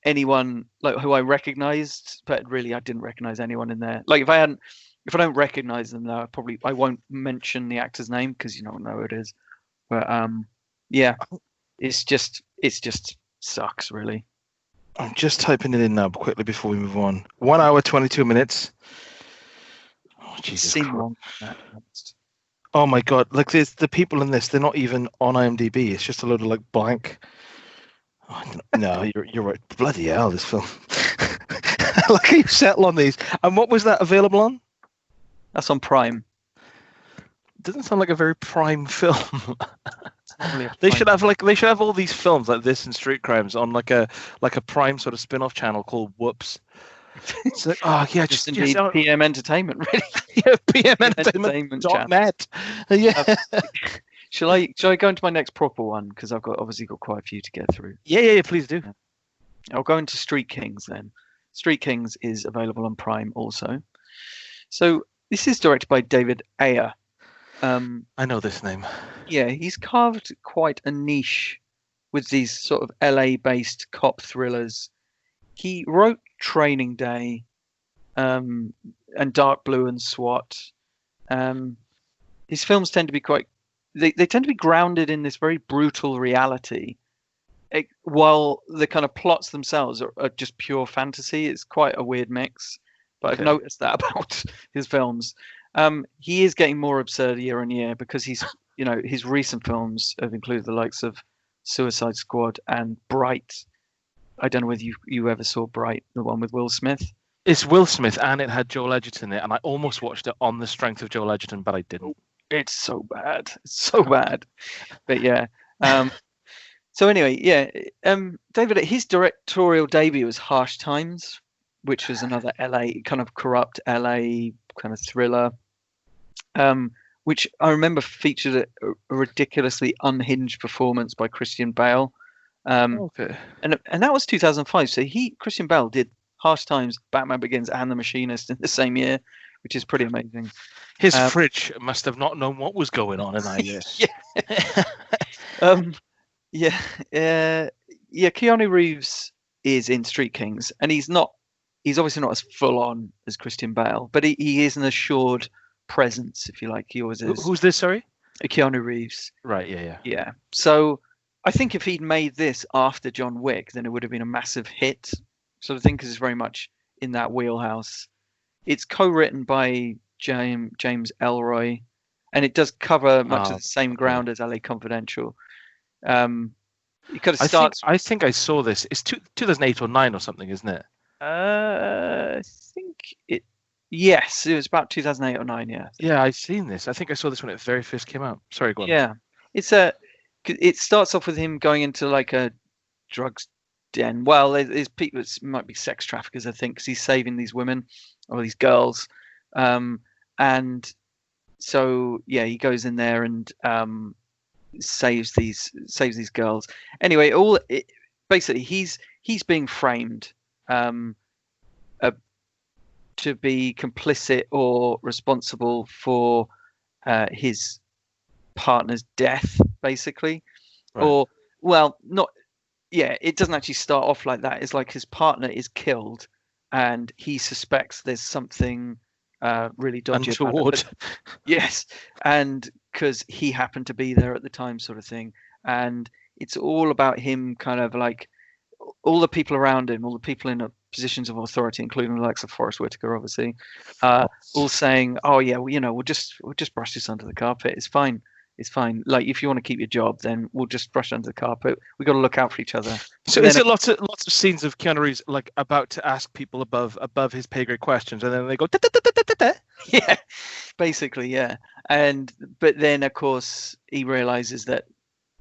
anyone who I recognized, but really I didn't recognize anyone in there. If I don't recognize them, though, I won't mention the actor's name because you don't know who it is. But yeah, it's just sucks really. I'm just typing it in now quickly before we move on. 1 hour 22 minutes. Oh Jesus Christ. Oh my God! There's the people in this. They're not even on IMDb. It's just a load of blank. Oh, no, you're right. Bloody hell, this film. How you settle on these. And what was that available on? That's on Prime. Doesn't sound like a very Prime film. They should have all these films like this and Street Crimes on like a Prime sort of spin-off channel called Whoops. So, just PM Entertainment, really. Yeah, PM Entertainment.net. Yeah. Shall I go into my next proper one because I've obviously got quite a few to get through. Yeah, please do. I'll go into Street Kings then. Street Kings is available on Prime also. So this is directed by David Ayer. I know this name. Yeah, he's carved quite a niche with these sort of LA-based cop thrillers. He wrote Training Day, and Dark Blue and SWAT. His films tend to be they tend to be grounded in this very brutal reality. while the kind of plots themselves are just pure fantasy. It's quite a weird mix, but I've noticed that about his films. He is getting more absurd year on year because his recent films have included the likes of Suicide Squad and Bright. I don't know whether you ever saw Bright, the one with Will Smith. It's Will Smith, and it had Joel Edgerton in it, and I almost watched it on the strength of Joel Edgerton, but I didn't. It's so bad. It's so bad. But yeah. So anyway, yeah. David, his directorial debut was Harsh Times, which was another LA, kind of corrupt LA kind of thriller, which I remember featured a ridiculously unhinged performance by Christian Bale. Okay. And that was 2005. So Christian Bale did Harsh Times, Batman Begins, and The Machinist in the same year, which is pretty amazing. His fridge must have not known what was going on in that year. Keanu Reeves is in Street Kings, and he's obviously not as full on as Christian Bale, but he is an assured presence, if you like. He always is. Who's this? Sorry, Keanu Reeves. Right. Yeah. Yeah. So I think if he'd made this after John Wick, then it would have been a massive hit, sort of thing, because it's very much in that wheelhouse. It's co-written by James Ellroy, and it does cover much of the same ground as LA Confidential. It kind of starts. I think I saw this. It's 2008 or 9 or something, isn't it? I think it. Yes, it was about 2008 or 9. Yeah. Yeah, I've seen this. I think I saw this when it very first came out. Sorry, go on. Yeah, it starts off with him going into like a drugs den. Well, there's people. It might be sex traffickers, I think, because he's saving these women or these girls. And so yeah, he goes in there and saves these girls. Anyway, basically he's being framed to be complicit or responsible for his partner's death, basically. Right. Or well, not. Yeah, it doesn't actually start off like that. It's like his partner is killed, and he suspects there's something really dodgy untoward. About it. Yes, and because he happened to be there at the time, sort of thing. And it's all about him, kind of like all the people around him, all the people in positions of authority, including the likes of Forrest Whitaker, obviously, all saying, "Oh yeah, well, we'll just brush this under the carpet. It's fine. It's fine. Like, if you want to keep your job, then we'll just brush it under the carpet. We got to look out for each other." So is it lots of scenes of Keanu Reeves like about to ask people above his pay grade questions, and then they go da, da, da, da, da, da. Yeah, basically, yeah. But then of course he realizes that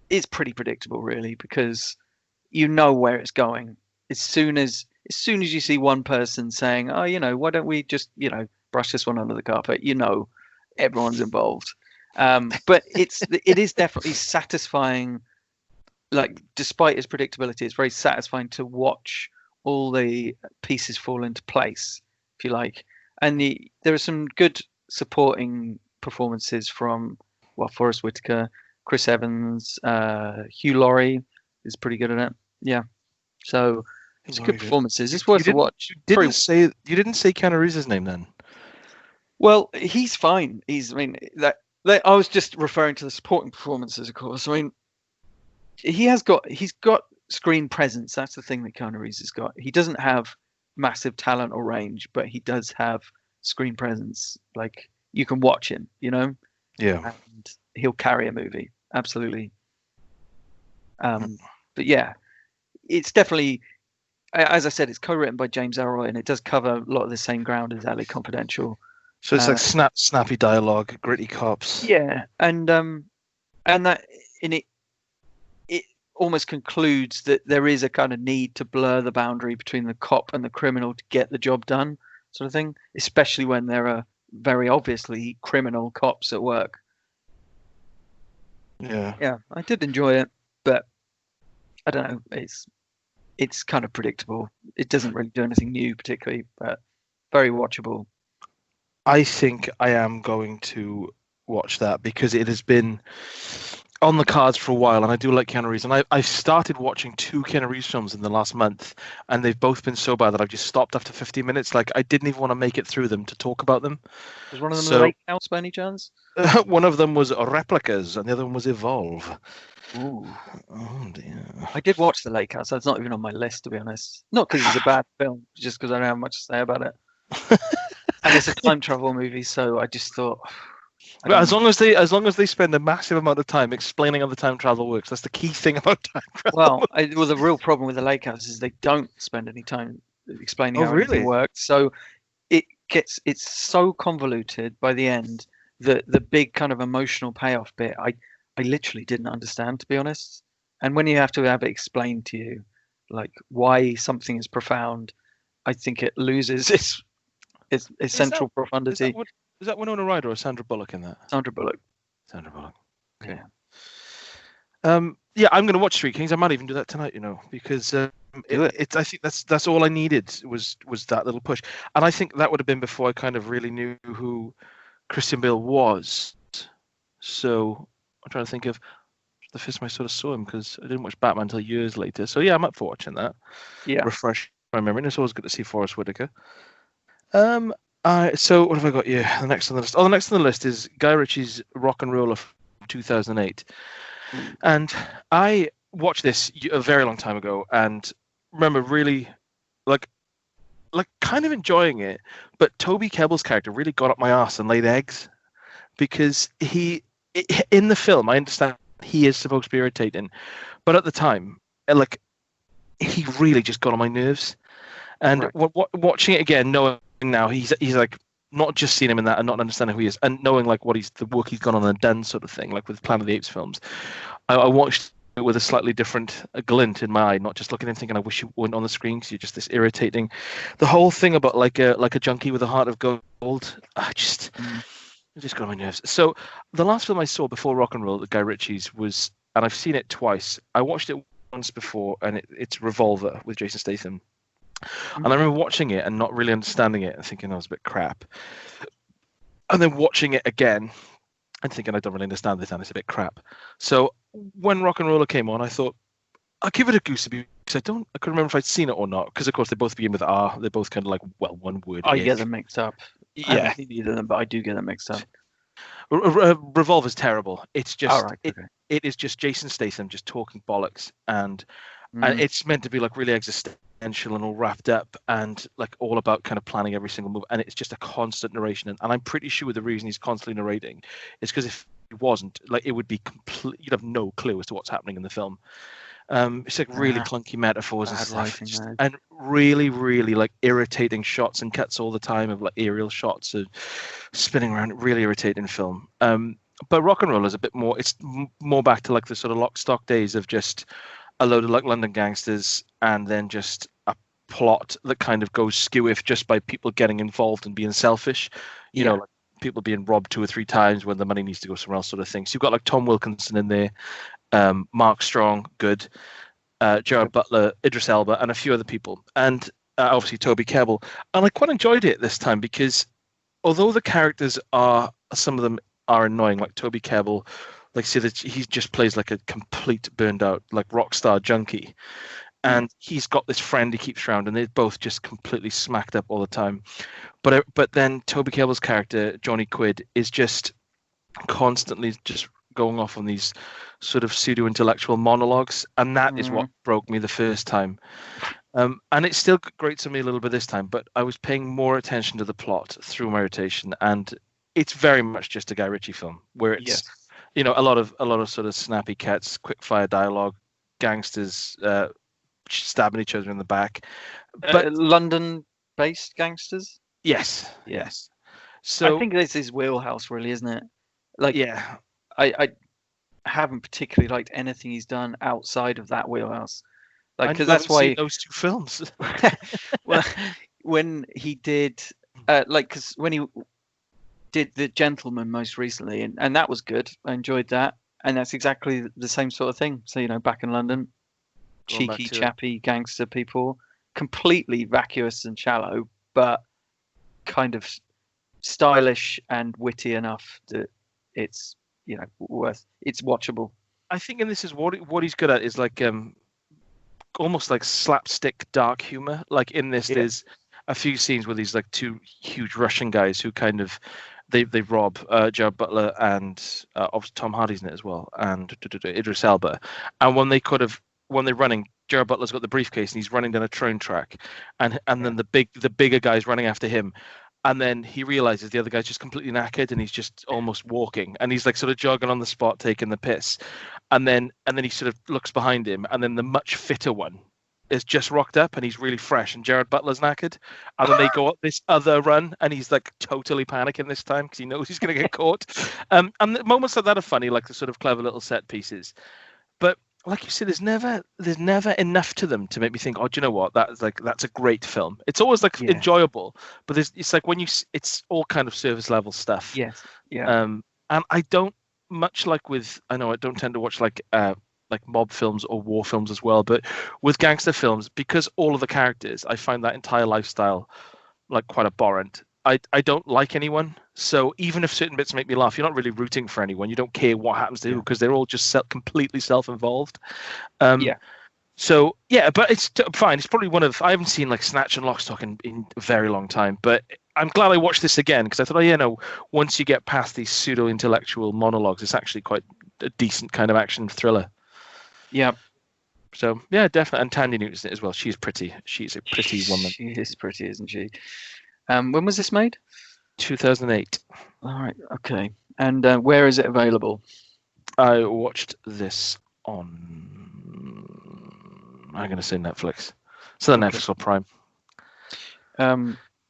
it's pretty predictable, really, because you know where it's going. As soon as you see one person saying, "Oh, why don't we just brush this one under the carpet?" Everyone's involved. But it is definitely satisfying. Like, despite its predictability, it's very satisfying to watch all the pieces fall into place, if you like. And there are some good supporting performances from Forrest Whitaker, Chris Evans, Hugh Laurie is pretty good in it. Yeah, so it's good performances. It's worth a watch. You didn't say Keanu Reeves' name then. Well, he's fine. I was just referring to the supporting performances, of course. I mean, he's got screen presence. That's the thing that Keanu Reeves has got. He doesn't have massive talent or range, but he does have screen presence. Like, you can watch him, Yeah. And he'll carry a movie. Absolutely. But yeah, it's definitely, as I said, it's co-written by James Ellroy, and it does cover a lot of the same ground as LA Confidential. So it's like snappy dialogue, gritty cops. Yeah, and that in it almost concludes that there is a kind of need to blur the boundary between the cop and the criminal to get the job done, sort of thing. Especially when there are very obviously criminal cops at work. Yeah. Yeah, I did enjoy it, but I don't know. It's kind of predictable. It doesn't really do anything new particularly, but very watchable. I think I am going to watch that because it has been on the cards for a while, and I do like Keanu Reeves. And I've started watching 2 Keanu Reeves films in the last month, and they've both been so bad that I've just stopped after 15 minutes. Like, I didn't even want to make it through them to talk about them. Was one of them So Lake House by any chance? one of them was Replicas, and the other one was Evolve. Ooh. Oh dear. I did watch The Lake House. That's not even on my list, to be honest. Not because it's a bad film, just because I don't have much to say about it. And it's a time travel movie, so I just thought. Well, as long as they spend a massive amount of time explaining how the time travel works, that's the key thing about time travel. Well, the real problem with The Lake House is they don't spend any time explaining how really? everything works. So it's so convoluted by the end that the big kind of emotional payoff bit, I literally didn't understand, to be honest. And when you have to have it explained to you, like why something is profound, I think it loses its essential profundity. Is that Winona Ryder or Sandra Bullock in that? Sandra Bullock. Sandra Bullock. Okay. Yeah. Yeah, I'm going to watch Street Kings. I might even do that tonight, because I think that's all I needed was that little push. And I think that would have been before I kind of really knew who Christian Bale was. So I'm trying to think of the first time I sort of saw him, because I didn't watch Batman until years later. So yeah, I'm up for watching that. Yeah. Refresh my memory. And it's always good to see Forrest Whitaker. So what have I got here? The next on the list. Oh, the next on the list is Guy Ritchie's Rocknrolla from 2008. And I watched this a very long time ago, and remember really, like kind of enjoying it. But Toby Kebbell's character really got up my ass and laid eggs, because in the film, I understand he is supposed to be irritating, but at the time, he really just got on my nerves. And watching it again, knowing now he's like not just seeing him in that and not understanding who he is, and knowing like the work he's gone on and done, sort of thing, like with Planet of the Apes films, I watched it with a slightly different glint in my eye, not just looking and thinking I wish you weren't on the screen because you're just this irritating. The whole thing about like a junkie with a heart of gold, it just got on my nerves. So the last film I saw before Rocknrolla, the Guy Ritchie's, was, and I've seen it twice. I watched it once before, and it's Revolver with Jason Statham. And I remember watching it and not really understanding it and thinking that was a bit crap. And then watching it again and thinking I don't really understand this and it's a bit crap. So when Rocknrolla came on, I thought I'll give it a goose because I couldn't remember if I'd seen it or not. Because of course they both begin with R. They're both kind of like one word. I get them mixed up. Yeah, I haven't seen either of them, but I do get them mixed up. Revolver's terrible. It's just okay. It is just Jason Statham just talking bollocks, and it's meant to be like really existential and all wrapped up and like all about kind of planning every single move, and it's just a constant narration. And I'm pretty sure the reason he's constantly narrating is because if he wasn't, like, it would be complete. You'd have no clue as to what's happening in the film. It's like really clunky metaphors and stuff, and really, really like irritating shots and cuts all the time of like aerial shots of spinning around. Really irritating film. But Rocknrolla is a bit more. It's more back to like the sort of Lock, Stock days of just a load of like London gangsters, and then just a plot that kind of goes skew if just by people getting involved and being selfish. You know, like people being robbed 2 or 3 times when the money needs to go somewhere else, sort of thing. So you've got like Tom Wilkinson in there. Mark Strong, good. Gerard Butler, Idris Elba, and a few other people, and obviously Toby Kebbell. And I quite enjoyed it this time because although the characters some of them are annoying, like Toby Kebbell, like say that he just plays like a complete burned out like rock star junkie, and he's got this friend he keeps around, and they're both just completely smacked up all the time. But then Toby Kebbell's character Johnny Quid is just constantly just going off on these sort of pseudo-intellectual monologues, and that is what broke me the first time. And it still grates on me a little bit this time, but I was paying more attention to the plot through my rotation, and it's very much just a Guy Ritchie film where it's a lot of sort of snappy cuts, quick fire dialogue, gangsters stabbing each other in the back, but London-based gangsters. Yes. So I think this is wheelhouse, really, isn't it? Like, I haven't particularly liked anything he's done outside of that wheelhouse. Like, because that's why those 2 films. Well, when he did, because when he did The Gentleman most recently, and that was good. I enjoyed that, and that's exactly the same sort of thing. So back in London, cheeky, chappy gangster people, completely vacuous and shallow, but kind of stylish and witty enough that it's it's watchable. I think in this is what he's good at is like almost like slapstick dark humor. Like in this, there's a few scenes where these like two huge Russian guys who kind of they rob Jared Butler and obviously Tom Hardy's in it as well, and Idris Elba. And when they're running, Jared Butler's got the briefcase and he's running down a train track, and then the bigger guy's running after him. And then he realizes the other guy's just completely knackered and he's just almost walking, and he's like sort of jogging on the spot, taking the piss. And then he sort of looks behind him, and then the much fitter one is just rocked up and he's really fresh, and Jared Butler's knackered. And then they go up this other run and he's like totally panicking this time because he knows he's going to get caught. And the moments like that are funny, like the sort of clever little set pieces. But like you said, there's never enough to them to make me think, oh, do you know what? That's a great film. It's always like enjoyable, but it's like it's all kind of surface level stuff. Yes. Yeah. And I don't I know I don't tend to watch like mob films or war films as well, but with gangster films, because all of the characters, I find that entire lifestyle like quite abhorrent. I don't like anyone, so even if certain bits make me laugh, you're not really rooting for anyone. You don't care what happens to who because they're all just completely self-involved. So yeah, but it's fine. It's probably I haven't seen like Snatch and Lock, Stock in a very long time, but I'm glad I watched this again because I thought, once you get past these pseudo-intellectual monologues, it's actually quite a decent kind of action thriller. Yeah. So yeah, definitely. And Tanya Newton's in it as well. She's pretty. She's a pretty woman. She is pretty, isn't she? When was this made? 2008. All right. Okay. And where is it available? I watched this on. I'm going to say Netflix. So Netflix or Prime.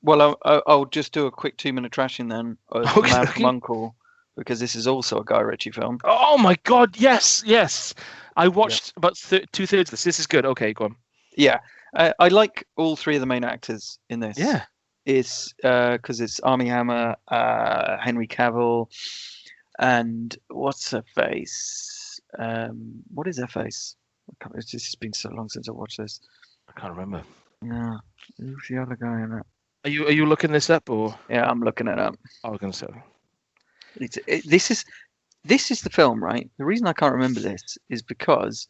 Well, I'll just do a quick 2-minute trashing then of Man from U.N.C.L.E. because this is also a Guy Ritchie film. Oh my God! Yes. I watched about 2/3 of this. This is good. Okay, go on. Yeah, I like all three of the main actors in this. Yeah. It's because it's Armie Hammer, Henry Cavill, and what's her face? What is her face? It's just been so long since I watched this. I can't remember. Yeah, who's the other guy in it? Are you looking this up or? Yeah, I'm looking it up. I was going to say. This is the film, right? The reason I can't remember this is because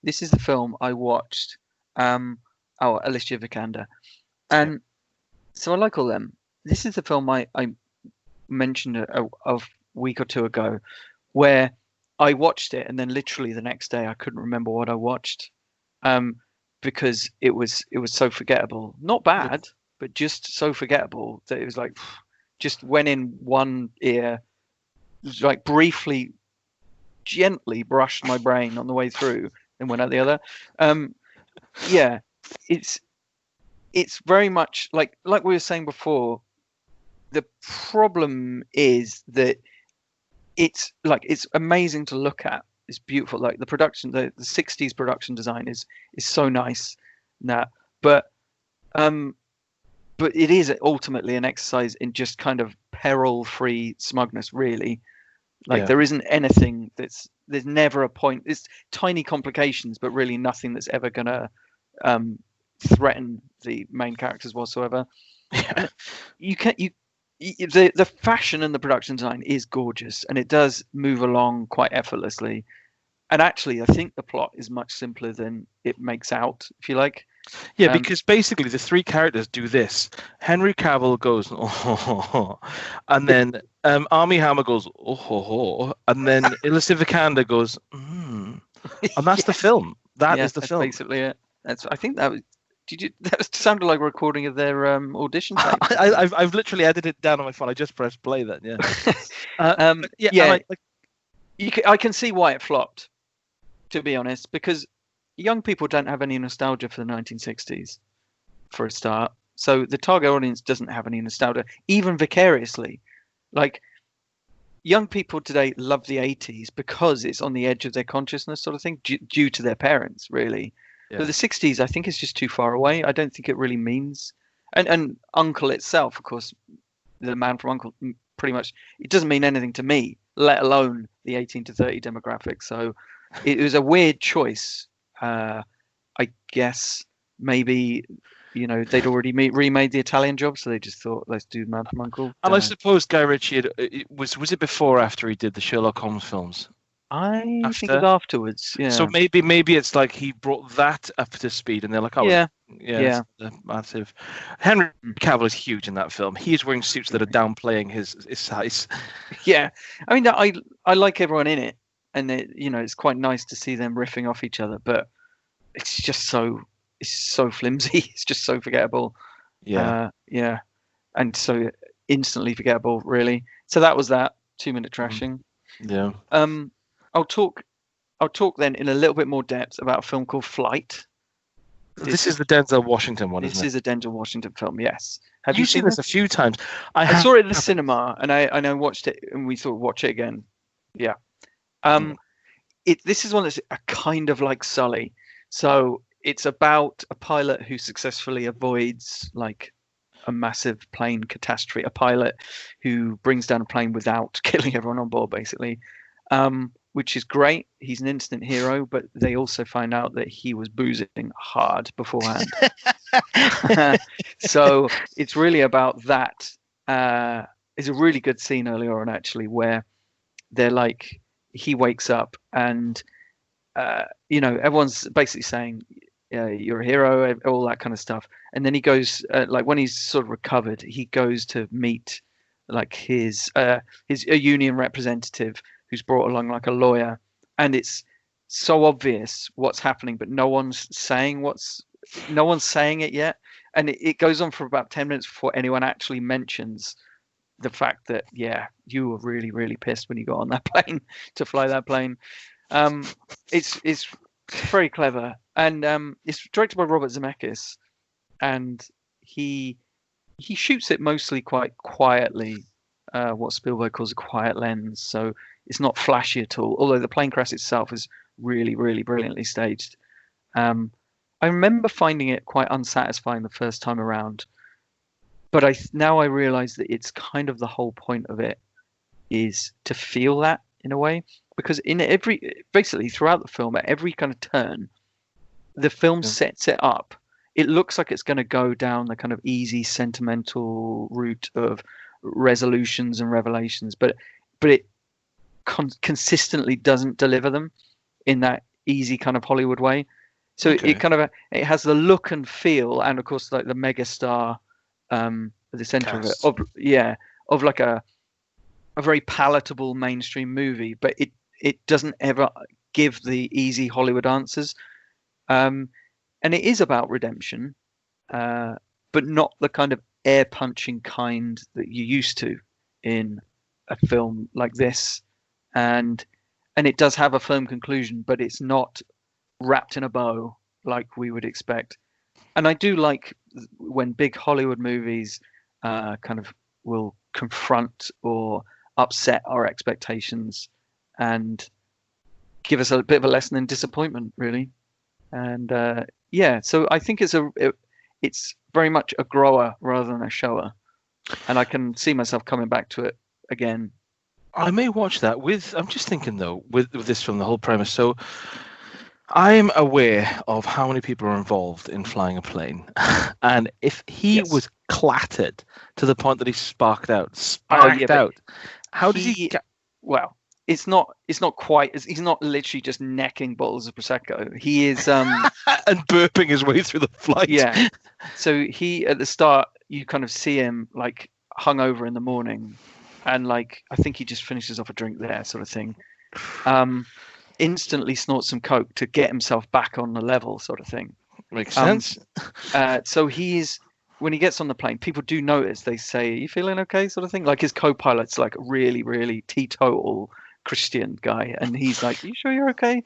this is the film I watched. Alicia Vikander, and so I like all them. This is the film I mentioned a week or two ago, where I watched it and then literally the next day I couldn't remember what I watched, because it was so forgettable. Not bad, but just so forgettable that it was like just went in one ear, like briefly, gently brushed my brain on the way through and went out the other. Yeah, it's very much like we were saying before. The problem is that it's amazing to look at. It's beautiful. Like the production, the 60s production design is so nice. But it is ultimately an exercise in just kind of peril-free smugness, really. Like there isn't anything there's never a point. It's tiny complications, but really nothing that's ever gonna threaten the main characters whatsoever. Yeah. The fashion and the production design is gorgeous, and it does move along quite effortlessly. And actually, I think the plot is much simpler than it makes out, if you like. Yeah, because basically the three characters do this. Henry Cavill goes, oh, and then Armie Hammer goes, oh, and then Alicia Vikander goes, and that's the film. That is the film. Basically it. I think that was. That sounded like a recording of their audition tape. I've literally edited it down on my phone. I just pressed play then. Yeah. I can see why it flopped, to be honest, because young people don't have any nostalgia for the 1960s, for a start. So the target audience doesn't have any nostalgia, even vicariously. Like, young people today love the 80s because it's on the edge of their consciousness, sort of thing, due to their parents, really. Yeah. But the 60s, I think, is just too far away. I don't think it really means. And U.N.C.L.E. itself, of course, the Man from U.N.C.L.E., pretty much, it doesn't mean anything to me, let alone the 18 to 30 demographic. So it was a weird choice. I guess maybe, they'd already remade the Italian Job, so they just thought, let's do Man from U.N.C.L.E. And I suppose Guy Ritchie, was it before or after he did the Sherlock Holmes films? I think it after? was afterwards. Yeah. So maybe it's like he brought that up to speed, and they're like, oh Yeah. yeah, it's massive. Henry Cavill is huge in that film. He is wearing suits that are downplaying his size. Yeah. I mean, I like everyone in it, and it's quite nice to see them riffing off each other, but it's just so flimsy. It's just so forgettable. Yeah. Yeah. And so instantly forgettable, really. So that was that 2-minute trashing. Yeah. I'll talk then in a little bit more depth about a film called Flight. This is the Denzel Washington one, isn't it? This is a Denzel Washington film, yes. Have You've seen this a few times. I saw it at the cinema, and I watched it, and we thought, watch it again. Yeah. This is one that's a kind of like Sully. So it's about a pilot who successfully avoids like a massive plane catastrophe. A pilot who brings down a plane without killing everyone on board, basically. Which is great. He's an instant hero, but they also find out that he was boozing hard beforehand. So it's really about that. It's a really good scene earlier on, actually, where they're like, he wakes up and, everyone's basically saying, you're a hero, all that kind of stuff. And then he goes, like when he's sort of recovered, he goes to meet like his a union representative who's brought along like a lawyer, and it's so obvious what's happening, but no one's saying it yet, and it goes on for about 10 minutes before anyone actually mentions the fact that you were really, really pissed when you got on that plane to fly that plane. It's very clever, and it's directed by Robert Zemeckis, and he shoots it mostly quite quietly, what Spielberg calls a quiet lens, so it's not flashy at all, although the plane crash itself is really, really brilliantly staged. I remember finding it quite unsatisfying the first time around, but now I realize that it's kind of the whole point of it is to feel that in a way, because basically throughout the film, at every kind of turn, the film sets it up. It looks like it's going to go down the kind of easy sentimental route of resolutions and revelations, but it consistently doesn't deliver them in that easy kind of Hollywood way. So it kind of it has the look and feel, and of course like the mega star at the center of it, of like a very palatable mainstream movie, but it doesn't ever give the easy Hollywood answers, and it is about redemption, but not the kind of air punching kind that you're used to in a film like this, and it does have a firm conclusion, but it's not wrapped in a bow like we would expect. And I do like when big Hollywood movies kind of will confront or upset our expectations and give us a bit of a lesson in disappointment, really. And so I think it's very much a grower rather than a shower, and I can see myself coming back to it again. I may watch that. I'm just thinking though, with this film, the whole premise. So I'm aware of how many people are involved in flying a plane, and if he was clattered to the point that he sparked out, how does he? Well, it's not quite. He's not literally just necking bottles of prosecco. He is and burping his way through the flight. Yeah. So he at the start, you kind of see him like hungover in the morning, and like I think he just finishes off a drink there, sort of thing. Instantly snorts some coke to get himself back on the level, sort of thing. Makes sense. So when he gets on the plane, people do notice. They say, "Are you feeling okay?" sort of thing. Like his co-pilot's like really, really teetotal Christian guy, and he's like, "Are you sure you're okay?"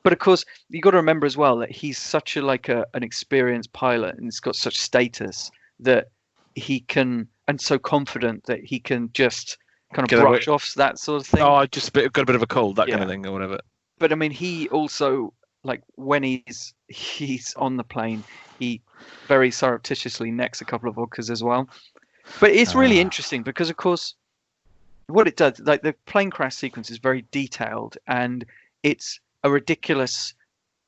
But of course, you got to remember as well that he's such an experienced pilot, and he's got such status that he can, and so confident that he can just kind of brush off that sort of thing. Oh, I just got a bit of a cold, that kind of thing, or whatever. But I mean, he also, like when he's on the plane, he very surreptitiously necks a couple of vodkas as well. But it's really interesting because, of course, what it does, like the plane crash sequence is very detailed, and it's a ridiculous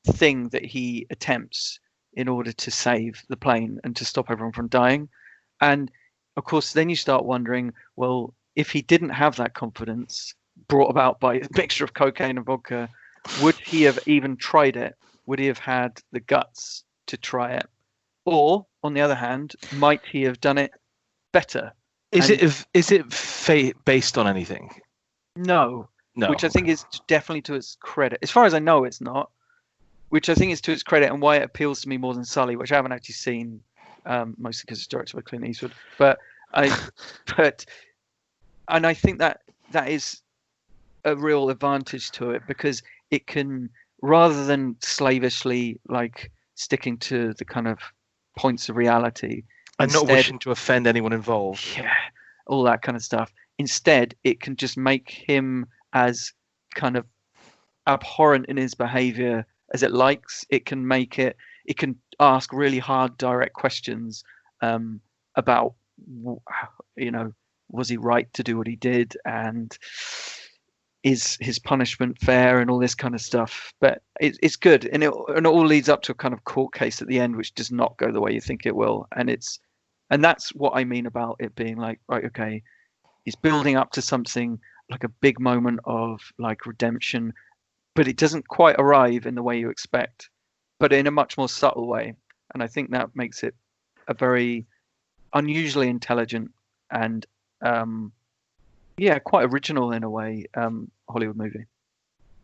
thing that he attempts in order to save the plane and to stop everyone from dying. And of course, then you start wondering, well, if he didn't have that confidence, brought about by a mixture of cocaine and vodka, would he have even tried it? Would he have had the guts to try it? Or, on the other hand, might he have done it better? Is it based on anything? No. No. Which I think is definitely to its credit. As far as I know, it's not. Which I think is to its credit and why it appeals to me more than Sully, which I haven't actually seen, mostly because it's directed by Clint Eastwood. And I think that is a real advantage to it, because it can, rather than slavishly like sticking to the kind of points of reality, and not wishing to offend anyone involved. Yeah, all that kind of stuff. Instead, it can just make him as kind of abhorrent in his behavior as it likes. It can ask really hard, direct questions about, was he right to do what he did, and is his punishment fair, and all this kind of stuff. But it's good, and it all leads up to a kind of court case at the end, which does not go the way you think it will. And that's what I mean about it being like, right, okay, he's building up to something like a big moment of like redemption, but it doesn't quite arrive in the way you expect, but in a much more subtle way. And I think that makes it a very unusually intelligent and quite original in a way Hollywood movie.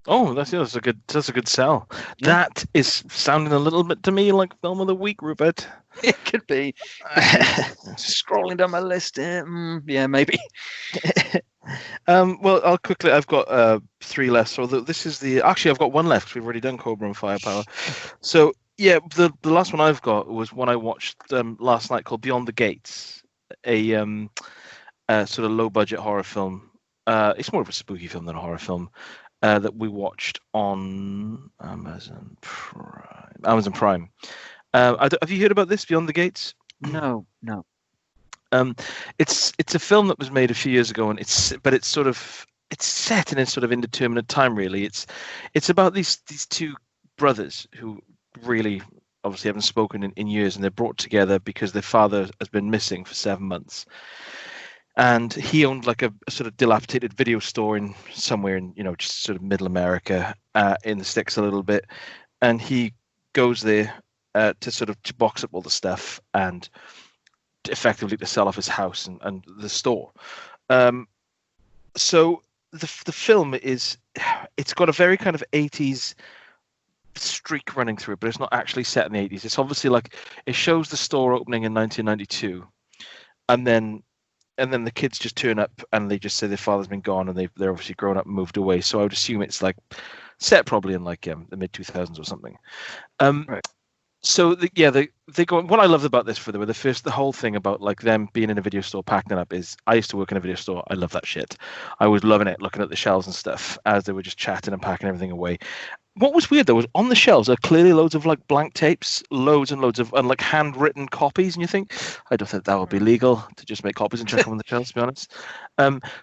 Oh, that's a good sell. Yeah. That is sounding a little bit to me like film of the week, Rupert. It could be. Scrolling down my list, yeah, maybe. Well, I've got 3 left. So this is actually I've got 1 left. We've already done Cobra and Firepower. So yeah, the last one I've got was one I watched last night called Beyond the Gates, a sort of low budget horror film. It's more of a spooky film than a horror film. That we watched on Amazon Prime. Have you heard about this, Beyond the Gates? No. It's a film that was made a few years ago, and it's set in a sort of indeterminate time. Really, it's about these 2 brothers who really obviously haven't spoken in years, and they're brought together because their father has been missing for 7 months. And he owned like a sort of dilapidated video store in somewhere in, just sort of middle America, in the sticks a little bit. And he goes there to box up all the stuff and effectively to sell off his house and the store. So the film it's got a very kind of 80s streak running through it, but it's not actually set in the 80s. It's obviously like it shows the store opening in 1992, and then the kids just turn up and they just say their father's been gone, and they're obviously grown up and moved away. So I would assume it's like set probably in like the mid 2000s or something. Right. So they go. What I loved about this the whole thing about like them being in a video store packing it up is, I used to work in a video store. I love that shit. I was loving it, looking at the shelves and stuff as they were just chatting and packing everything away. What was weird though was on the shelves are clearly loads of like blank tapes, loads and loads of like handwritten copies, and you think, I don't think that would be legal to just make copies and chuck them on the shelves, to be honest.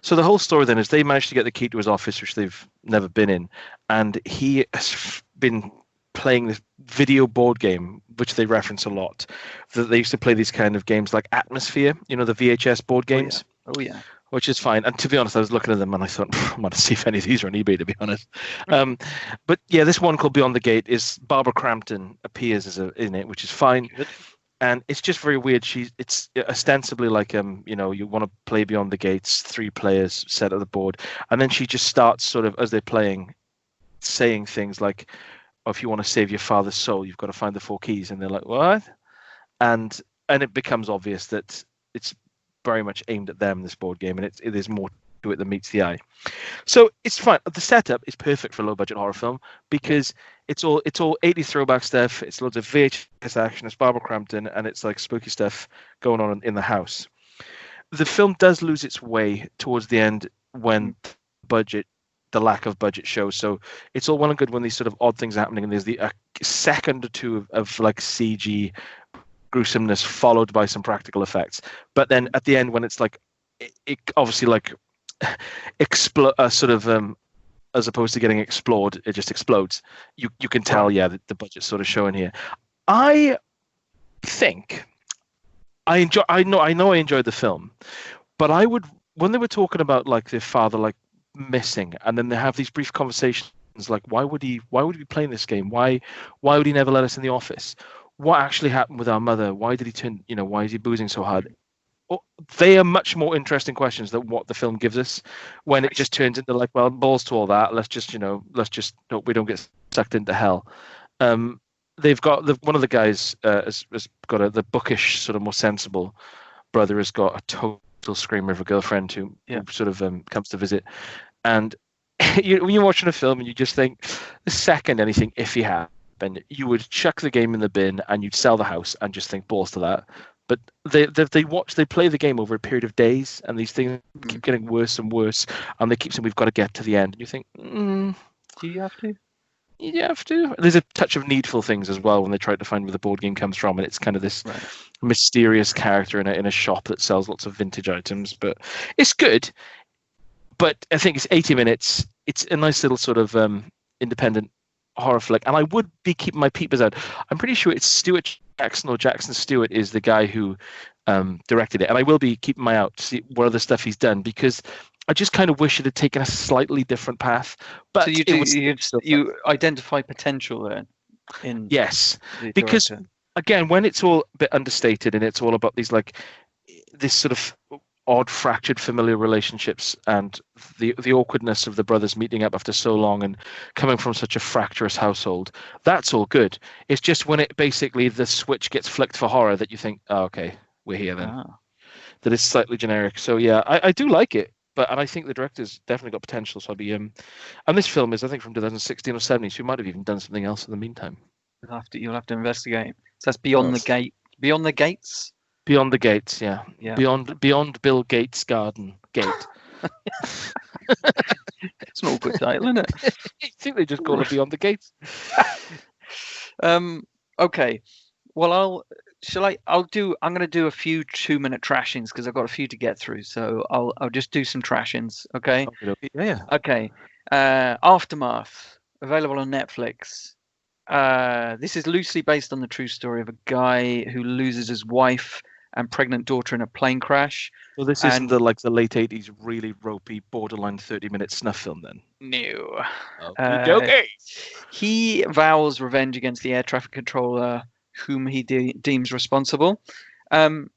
So the whole story then is they managed to get the key to his office, which they've never been in, and he has been playing this video board game, which they reference a lot. That they used to play these kind of games like Atmosphere, the VHS board games. Oh yeah. Which is fine. And to be honest, I was looking at them and I thought, I'm going to see if any of these are on eBay, to be honest. But yeah, this one called Beyond the Gate is Barbara Crampton appears in it, which is fine. Good. And it's just very weird. It's ostensibly like, you want to play Beyond the Gates, 3 players set at the board. And then she just starts sort of, as they're playing, saying things like, oh, if you want to save your father's soul, you've got to find the 4 keys. And they're like, what? And it becomes obvious that it's very much aimed at them, this board game, and there's more to it than meets the eye. So it's fine. The setup is perfect for a low budget horror film because it's all 80s throwback stuff. It's loads of VHS action. It's Barbara Crampton, and it's like spooky stuff going on in the house. The film does lose its way towards the end when the lack of budget shows. So it's all well and good when these sort of odd things are happening, and there's a second or two of like CG gruesomeness followed by some practical effects. But then at the end, when it's like it obviously like as opposed to getting explored, it just explodes. You can tell, that the budget's sort of showing here. I think I know I enjoyed the film, but I would, when they were talking about like their father like missing, and then they have these brief conversations like, why would he be playing this game? Why would he never let us in the office? What actually happened with our mother? Why did he turn? Why is he boozing so hard? They are much more interesting questions than what the film gives us, when it just turns into like, well, balls to all that. Let's just we don't get sucked into hell. They've got one of the guys has got the bookish, sort of more sensible brother has got a total screamer of a girlfriend who sort of comes to visit, and when you're watching a film and you just think, the second anything iffy happened, you would chuck the game in the bin and you'd sell the house and just think, balls to that. But they play the game over a period of days, and these things keep getting worse and worse, and they keep saying, we've got to get to the end. And you think, do you have to? You have to. There's a touch of needful things as well when they try to find where the board game comes from, and it's kind of this mysterious character in a shop that sells lots of vintage items. But it's good. But I think it's 80 minutes. It's a nice little sort of independent horror flick, and I would be keeping my peepers out. I'm pretty sure it's Stuart Jackson, or Jackson Stewart is the guy who directed it, and I will be keeping my eye out to see what other stuff he's done, because I just kind of wish it had taken a slightly different path. But so you identify potential there in yes, because again, when it's all a bit understated and it's all about these like this sort of odd fractured familial relationships and the awkwardness of the brothers meeting up after so long and coming from such a fractious household, that's all good. It's just when it basically the switch gets flicked for horror that you think, oh, okay, we're here then. That is slightly generic. So yeah, I do like it, and I think the director's definitely got potential. So I'll be and this film is, I think, from 2016 or 17, so he might have even done something else in the meantime. You'll have to investigate. So that's Beyond the Gate. Beyond the Gates. Beyond the Gates, yeah. Beyond Bill Gates' garden gate. It's an awkward title, isn't it? I think they just call it Beyond the Gates. Okay. Well, I'm going to do a few 2-minute trashings because I've got a few to get through. So I'll just do some trashings. Okay. Yeah. Okay. Aftermath, available on Netflix. This is loosely based on the true story of a guy who loses his wife and pregnant daughter in a plane crash. Well, this isn't the late 80s really ropey, borderline 30-minute snuff film then? No. Okay. He vows revenge against the air traffic controller whom he deems responsible. The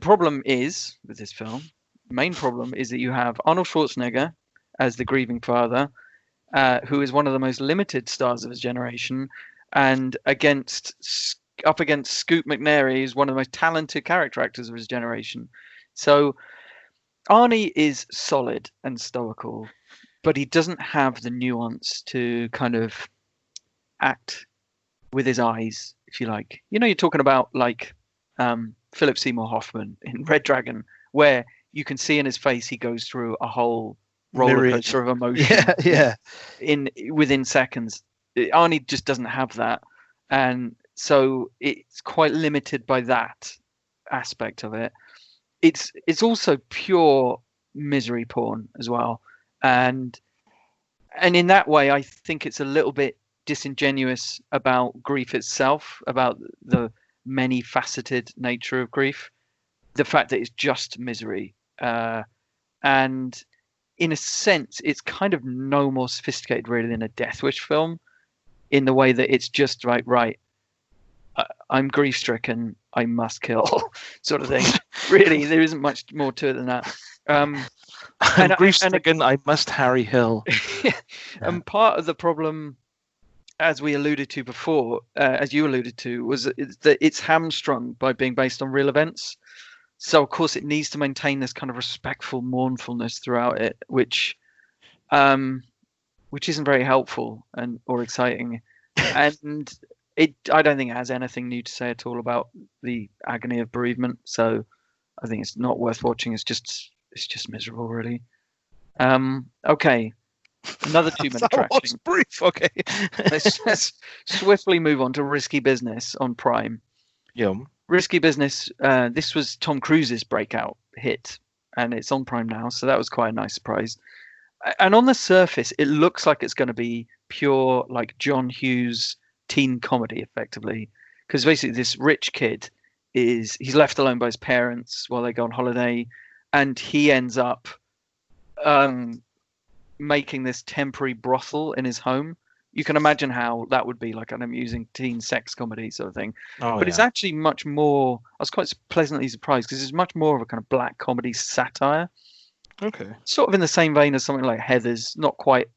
problem is, with this film, the main problem is that you have Arnold Schwarzenegger as the grieving father, who is one of the most limited stars of his generation, and up against Scoot McNairy, who's one of the most talented character actors of his generation. So Arnie is solid and stoical, but he doesn't have the nuance to kind of act with his eyes, if you like. You're talking about like Philip Seymour Hoffman in Red Dragon, where you can see in his face he goes through a whole roller coaster of emotion within seconds. Arnie just doesn't have that, and so it's quite limited by that aspect of it. It's also pure misery porn as well, and in that way I think it's a little bit disingenuous about grief itself, about the many faceted nature of grief, the fact that it's just misery, and in a sense it's kind of no more sophisticated really than a Death Wish film, in the way that it's just right, I'm grief stricken, I must kill sort of thing. Really, there isn't much more to it than that. I'm grief stricken, I must Harry Hill. And part of the problem, as we alluded to before, as you alluded to, was that it's hamstrung by being based on real events. So of course it needs to maintain this kind of respectful mournfulness throughout it, which isn't very helpful or exciting. And I don't think it has anything new to say at all about the agony of bereavement. So I think it's not worth watching. It's just miserable, really. Okay. Another 2-minute traction. Brief. Okay. Let's swiftly move on to Risky Business on Prime. Yeah. Risky Business. This was Tom Cruise's breakout hit, and it's on Prime now. So that was quite a nice surprise. And on the surface, it looks like it's going to be pure like John Hughes teen comedy, effectively, because basically this rich kid he's left alone by his parents while they go on holiday, and he ends up making this temporary brothel in his home. You can imagine how that would be like an amusing teen sex comedy sort of thing. But it's actually much more. I was quite pleasantly surprised because it's much more of a kind of black comedy satire. Okay. Sort of in the same vein as something like Heathers, not quite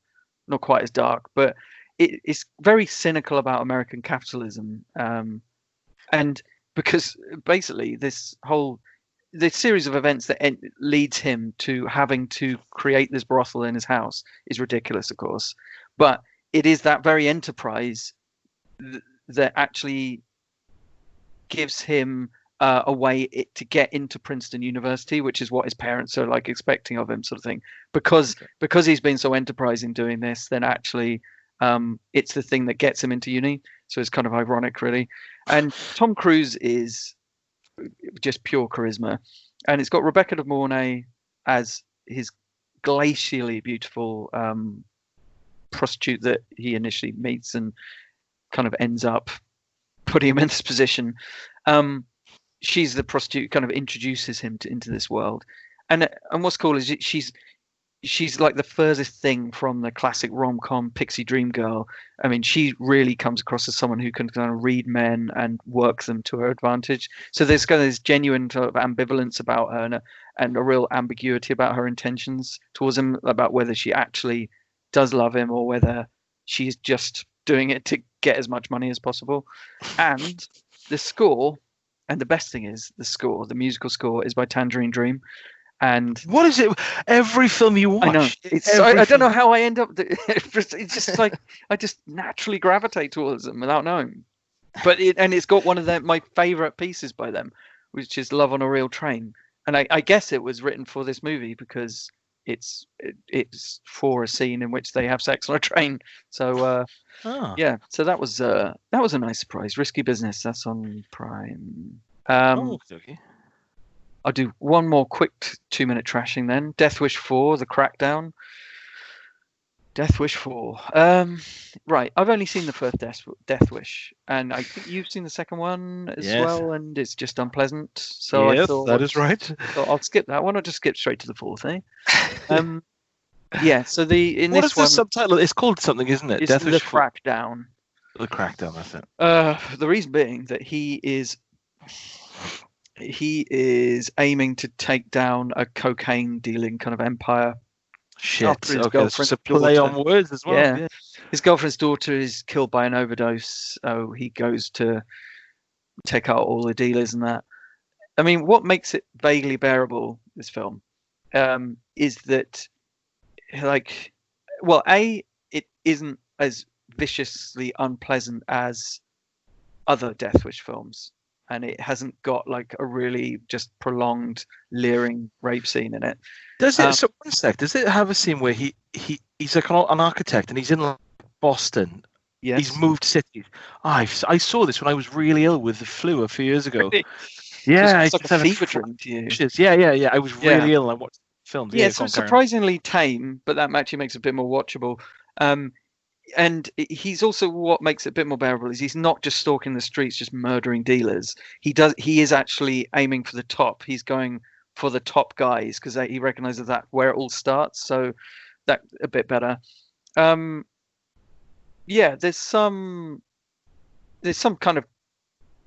as dark, but it's very cynical about American capitalism. And because basically this series of events that leads him to having to create this brothel in his house is ridiculous, of course. But it is that very enterprise that actually gives him a way to get into Princeton University, which is what his parents are like expecting of him, sort of thing. Because he's been so enterprising doing this, then actually it's the thing that gets him into uni. So it's kind of ironic, really. And Tom Cruise is just pure charisma, and it's got Rebecca De Mornay as his glacially beautiful prostitute that he initially meets and kind of ends up putting him in this position. She's the prostitute who kind of introduces him into this world, and what's cool is she's like the furthest thing from the classic rom-com pixie dream girl. I mean, she really comes across as someone who can kind of read men and work them to her advantage. So there's kind of this genuine sort of ambivalence about her and a real ambiguity about her intentions towards him, about whether she actually does love him or whether she's just doing it to get as much money as possible. And the score, and the best thing is the musical score is by Tangerine Dream. And what is it? Every film you watch, I know. I don't know how I end up. It's just like I just naturally gravitate towards them without knowing. But it's got one of my favorite pieces by them, which is "Love on a Real Train." And I guess it was written for this movie because it's for a scene in which they have sex on a train. So yeah. So that was a nice surprise. Risky Business. That's on Prime. Okay. I'll do one more quick 2-minute trashing then. Death Wish 4, The Crackdown. Death Wish 4. Right, I've only seen the first Death Wish, and I think you've seen the second one as well, and it's just unpleasant. So yes, I thought that is right. So I'll skip that one. I'll just skip straight to the fourth, eh? Yeah. So what is the subtitle? It's called something, isn't it? It's Death Wish 4. Crackdown. The Crackdown. That's it. The reason being that he is aiming to take down a cocaine dealing kind of empire. Shit. Okay, it's a play on words as well. Yeah. His girlfriend's daughter is killed by an overdose, so he goes to take out all the dealers and that. I mean, what makes it vaguely bearable, this film, is that, like, well, it isn't as viciously unpleasant as other Death Wish films. And it hasn't got like a really just prolonged leering rape scene in it. Does it? So one sec. Does it have a scene where he's like an architect and he's in like Boston? Yes. He's moved cities. I saw this when I was really ill with the flu a few years ago. Really? Yeah, it's like a fever dream to you. Yeah. I was really ill. And I watched films. Yeah, so it's surprisingly tame, but that actually makes it a bit more watchable. And he's also, what makes it a bit more bearable is he's not just stalking the streets, just murdering dealers. He is actually aiming for the top. He's going for the top guys because he recognizes that where it all starts. So that a bit better. Yeah, there's some kind of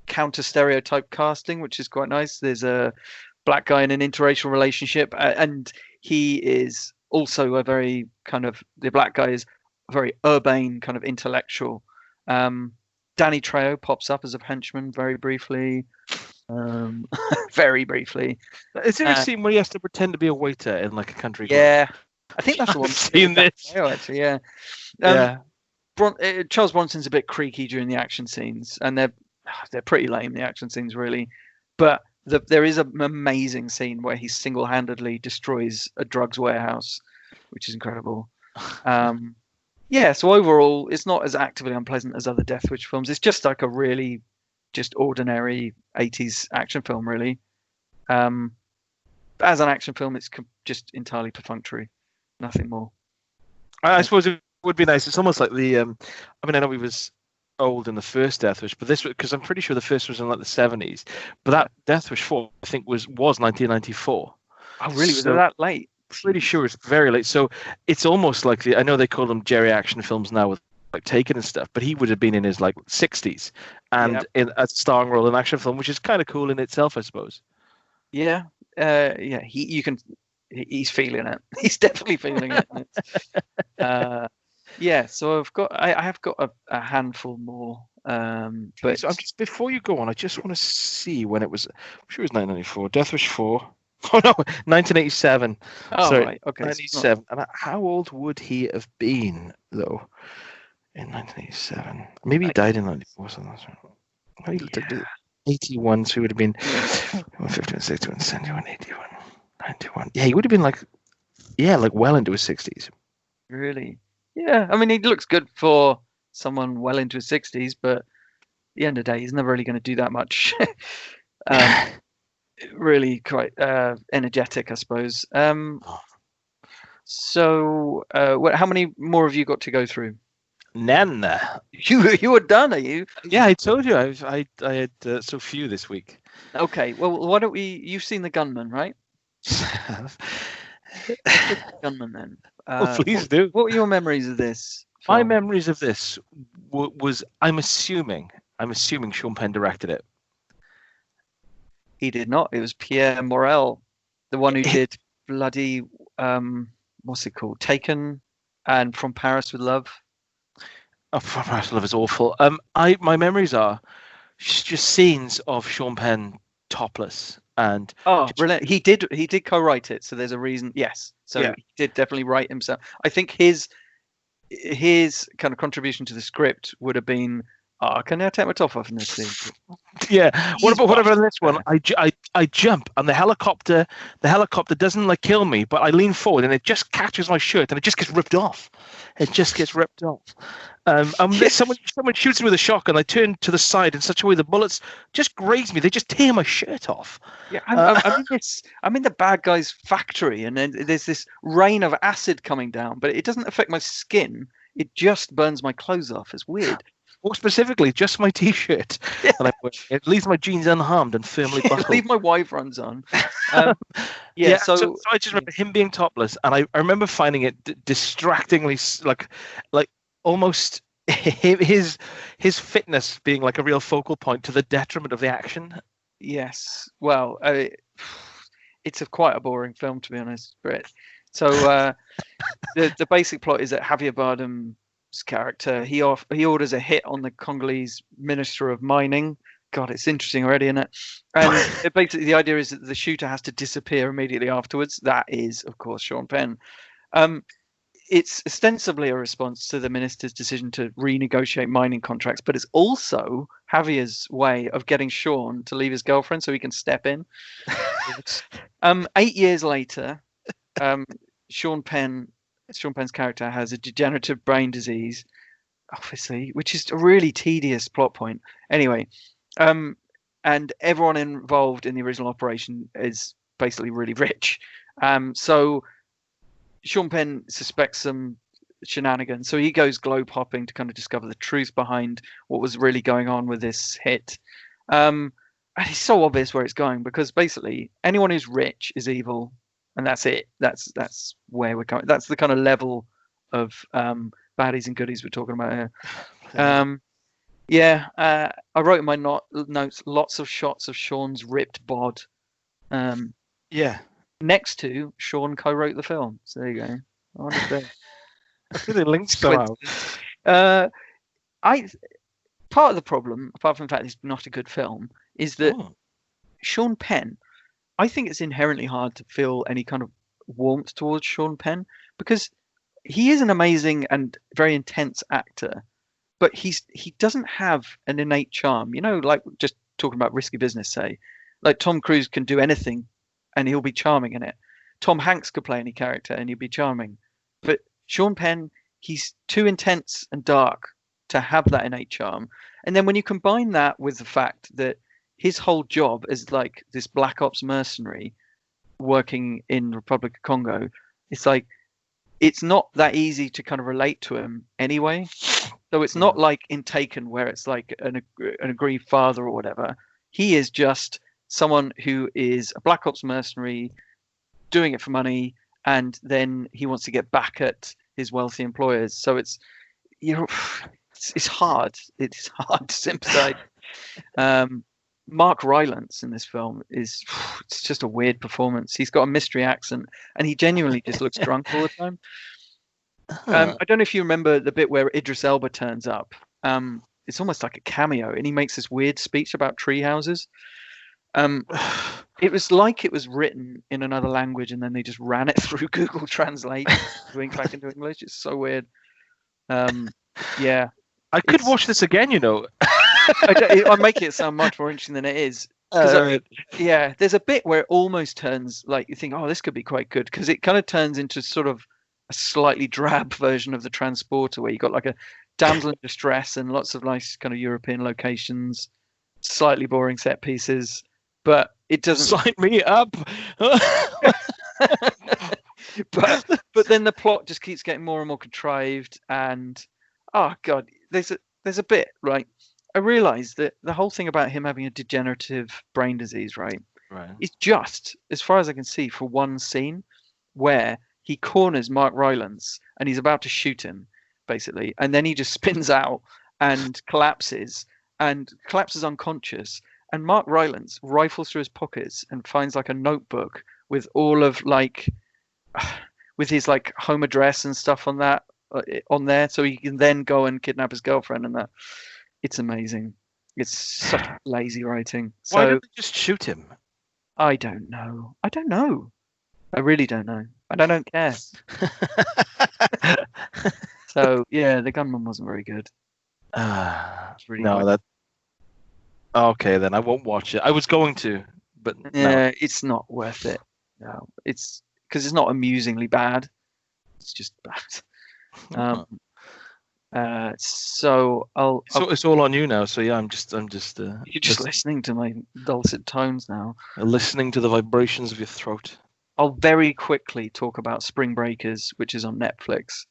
counter stereotype casting, which is quite nice. There's a black guy in an interracial relationship, and he is also a very the black guy is very urbane, kind of intellectual. Danny Trejo pops up as a henchman very briefly. Very briefly. Is there a scene where he has to pretend to be a waiter in like a country club? Yeah, I think that's the one. I've seen this. Trejo, actually, yeah. Charles Bronson's a bit creaky during the action scenes, and they're pretty lame, the action scenes, really. But there is an amazing scene where he single-handedly destroys a drugs warehouse, which is incredible. Yeah, so overall, it's not as actively unpleasant as other Death Wish films. It's just like a really just ordinary 80s action film, really. As an action film, it's just entirely perfunctory. Nothing more. I suppose it would be nice. It's almost like the... I mean, I know he was old in the first Death Wish, but this... Because I'm pretty sure the first was in like the 70s. But that Death Wish 4, I think, was 1994. Oh, really? Was it that late? pretty sure it's very late. So it's almost like I know they call them Jerry action films now with like Taken and stuff, but he would have been in his like 60s and in a starring role in an action film, which is kind of cool in itself, I suppose. Yeah, he's feeling it. He's definitely feeling it. So I have got a handful more. But so before you go on, I just want to see when it was. I'm sure it was 1994. Death Wish 4. Oh no, 1987. Oh, sorry, right. Okay. 1987. And how old would he have been though in 1987? Maybe he died in 94. So that's right. Yeah. 81. So he would have been 51, 61, 71, 81, 91. Yeah, he would have been like well into his 60s. Really? Yeah. I mean, he looks good for someone well into his 60s, but at the end of the day, he's never really going to do that much. Really quite energetic, I suppose. So how many more have you got to go through? None. You were done, are you? Yeah, I told you I had so few this week. Okay, well, why don't we? You've seen the Gunman, right? Gunman, then. Please do. What were your memories of this film? My memories of this was I'm assuming Sean Penn directed it. He did not. It was Pierre Morel, the one who did bloody what's it called? Taken and From Paris with Love. Oh, From Paris with Love is awful. My memories are just scenes of Sean Penn topless and brilliant. He did co-write it, so there's a reason. Yes, so he did definitely write himself. I think his kind of contribution to the script would have been, can I take my top off in this scene? Yeah. What about in this one? I jump and the helicopter doesn't like kill me, but I lean forward and it just catches my shirt and it just gets ripped off. It just gets ripped off. Someone shoots me with a shotgun. I turn to the side in such a way the bullets just graze me. They just tear my shirt off. Yeah, I'm in the bad guy's factory, and then there's this rain of acid coming down, but it doesn't affect my skin. It just burns my clothes off. It's weird. More specifically, just my T-shirt. Yeah. And it leaves my jeans unharmed and firmly buckled. Leave my wyverns on. So I just remember him being topless, and I remember finding it distractingly like almost his fitness being like a real focal point to the detriment of the action. Yes. Well, it's quite a boring film, to be honest, Britt. So the basic plot is that Javier Bardem's character, he orders a hit on the Congolese Minister of Mining. God, it's interesting already, isn't it? And basically the idea is that the shooter has to disappear immediately afterwards. That is, of course, Sean Penn. It's ostensibly a response to the minister's decision to renegotiate mining contracts, but it's also Javier's way of getting Sean to leave his girlfriend so he can step in. 8 years later, Sean Penn's character has a degenerative brain disease, obviously, which is a really tedious plot point. Anyway, and everyone involved in the original operation is basically really rich. So Sean Penn suspects some shenanigans, so he goes globe hopping to kind of discover the truth behind what was really going on with this hit. And it's so obvious where it's going, because basically anyone who's rich is evil, and that's it. That's where we're going. That's the kind of level of baddies and goodies we're talking about here. I wrote in my notes lots of shots of Sean's ripped bod. Next to Sean co-wrote the film. So there you go. I wonder if the links go out. Part of the problem, apart from the fact it's not a good film, is that Sean Penn, I think it's inherently hard to feel any kind of warmth towards Sean Penn, because he is an amazing and very intense actor, but he doesn't have an innate charm. You know, like just talking about Risky Business, say, like Tom Cruise can do anything and he'll be charming in it. Tom Hanks could play any character and he'd be charming. But Sean Penn, he's too intense and dark to have that innate charm. And then when you combine that with the fact that his whole job is like this Black Ops mercenary working in Republic of Congo, it's like, it's not that easy to kind of relate to him anyway. So it's not like in Taken where it's like an aggrieved father or whatever. He is just someone who is a Black Ops mercenary doing it for money, and then he wants to get back at his wealthy employers. So it's it's hard. It's hard to sympathize. Mark Rylance in this film it's just a weird performance. He's got a mystery accent, and he genuinely just looks drunk all the time. I don't know if you remember the bit where Idris Elba turns up. It's almost like a cameo, and he makes this weird speech about tree houses. It was like it was written in another language, and then they just ran it through Google Translate, going back into English. It's so weird. Yeah, I could watch this again, you know. I'm making it sound much more interesting than it is. Yeah, there's a bit where it almost turns like you think, oh, this could be quite good, because it kind of turns into sort of a slightly drab version of The Transporter, where you got like a damsel in distress and lots of nice kind of European locations, slightly boring set pieces, but it doesn't sign me up. but then the plot just keeps getting more and more contrived, and oh god, there's a bit, right? I realized that the whole thing about him having a degenerative brain disease, right, is just, as far as I can see, for one scene where he corners Mark Rylance and he's about to shoot him, basically, and then he just spins out and collapses unconscious, and Mark Rylance rifles through his pockets and finds like a notebook with all of like with his like home address and stuff on that on there, so he can then go and kidnap his girlfriend and that. It's amazing. It's such lazy writing. So, why did they just shoot him? I don't know. I really don't know. And I don't care. So yeah, the Gunman wasn't very good. Really no, okay, then I won't watch it. I was going to, but yeah, it's not worth it. No, it's because it's not amusingly bad. It's just bad. So it's all on you now. So yeah, I'm just. You're just listening to my dulcet tones now. Listening to the vibrations of your throat. I'll very quickly talk about Springbreakers, which is on Netflix.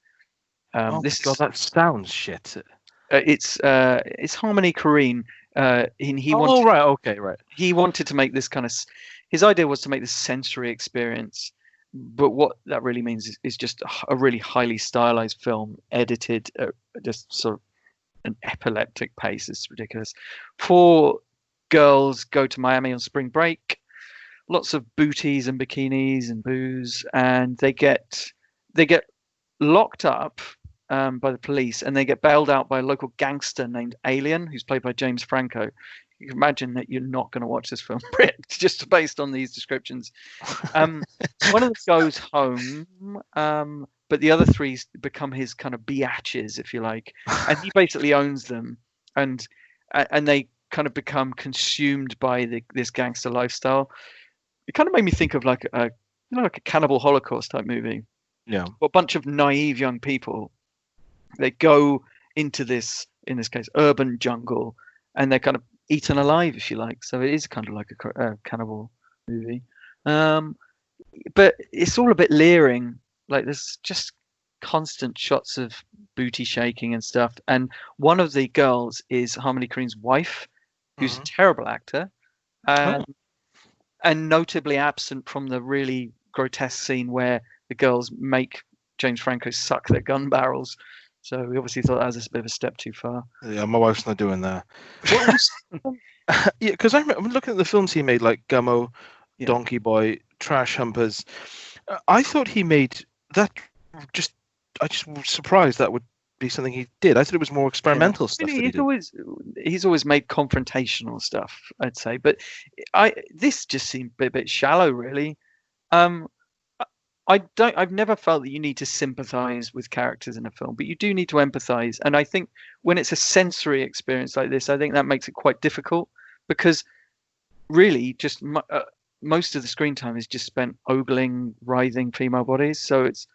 God, that sounds shit. It's Harmony Korine. He wanted to make this kind of. His idea was to make this sensory experience, but what that really means is just a really highly stylized film, edited just sort of an epileptic pace. It's ridiculous. 4 girls go to Miami on spring break. Lots of booties and bikinis and booze, and they get locked up by the police, and they get bailed out by a local gangster named Alien, who's played by James Franco. You can imagine that you're not going to watch this film, Britt, just based on these descriptions. One of them goes home, but the other 3 become his kind of biatches, if you like, and he basically owns them, and they kind of become consumed by this gangster lifestyle. It kind of made me think of like a Cannibal Holocaust type movie. Yeah, a bunch of naive young people. They go into this, in this case, urban jungle, and they're kind of eaten alive, if you like. So it is kind of like a cannibal movie, but it's all a bit leering. Like there's just constant shots of booty shaking and stuff. And one of the girls is Harmony Korine's wife, who's a terrible actor, and notably absent from the really grotesque scene where the girls make James Franco suck their gun barrels. So we obviously thought that was a bit of a step too far. Yeah, my wife's not doing that. Yeah, because I'm looking at the films he made, like Gummo, Donkey Boy, Trash Humpers. I thought he made that. I just was surprised that would be something he did. I thought it was more experimental stuff. He's always made confrontational stuff, I'd say, but this just seemed a bit shallow, really. I've never felt that you need to sympathize with characters in a film, but you do need to empathize. And I think when it's a sensory experience like this, I think that makes it quite difficult, because really just most of the screen time is just spent ogling, writhing female bodies. So it's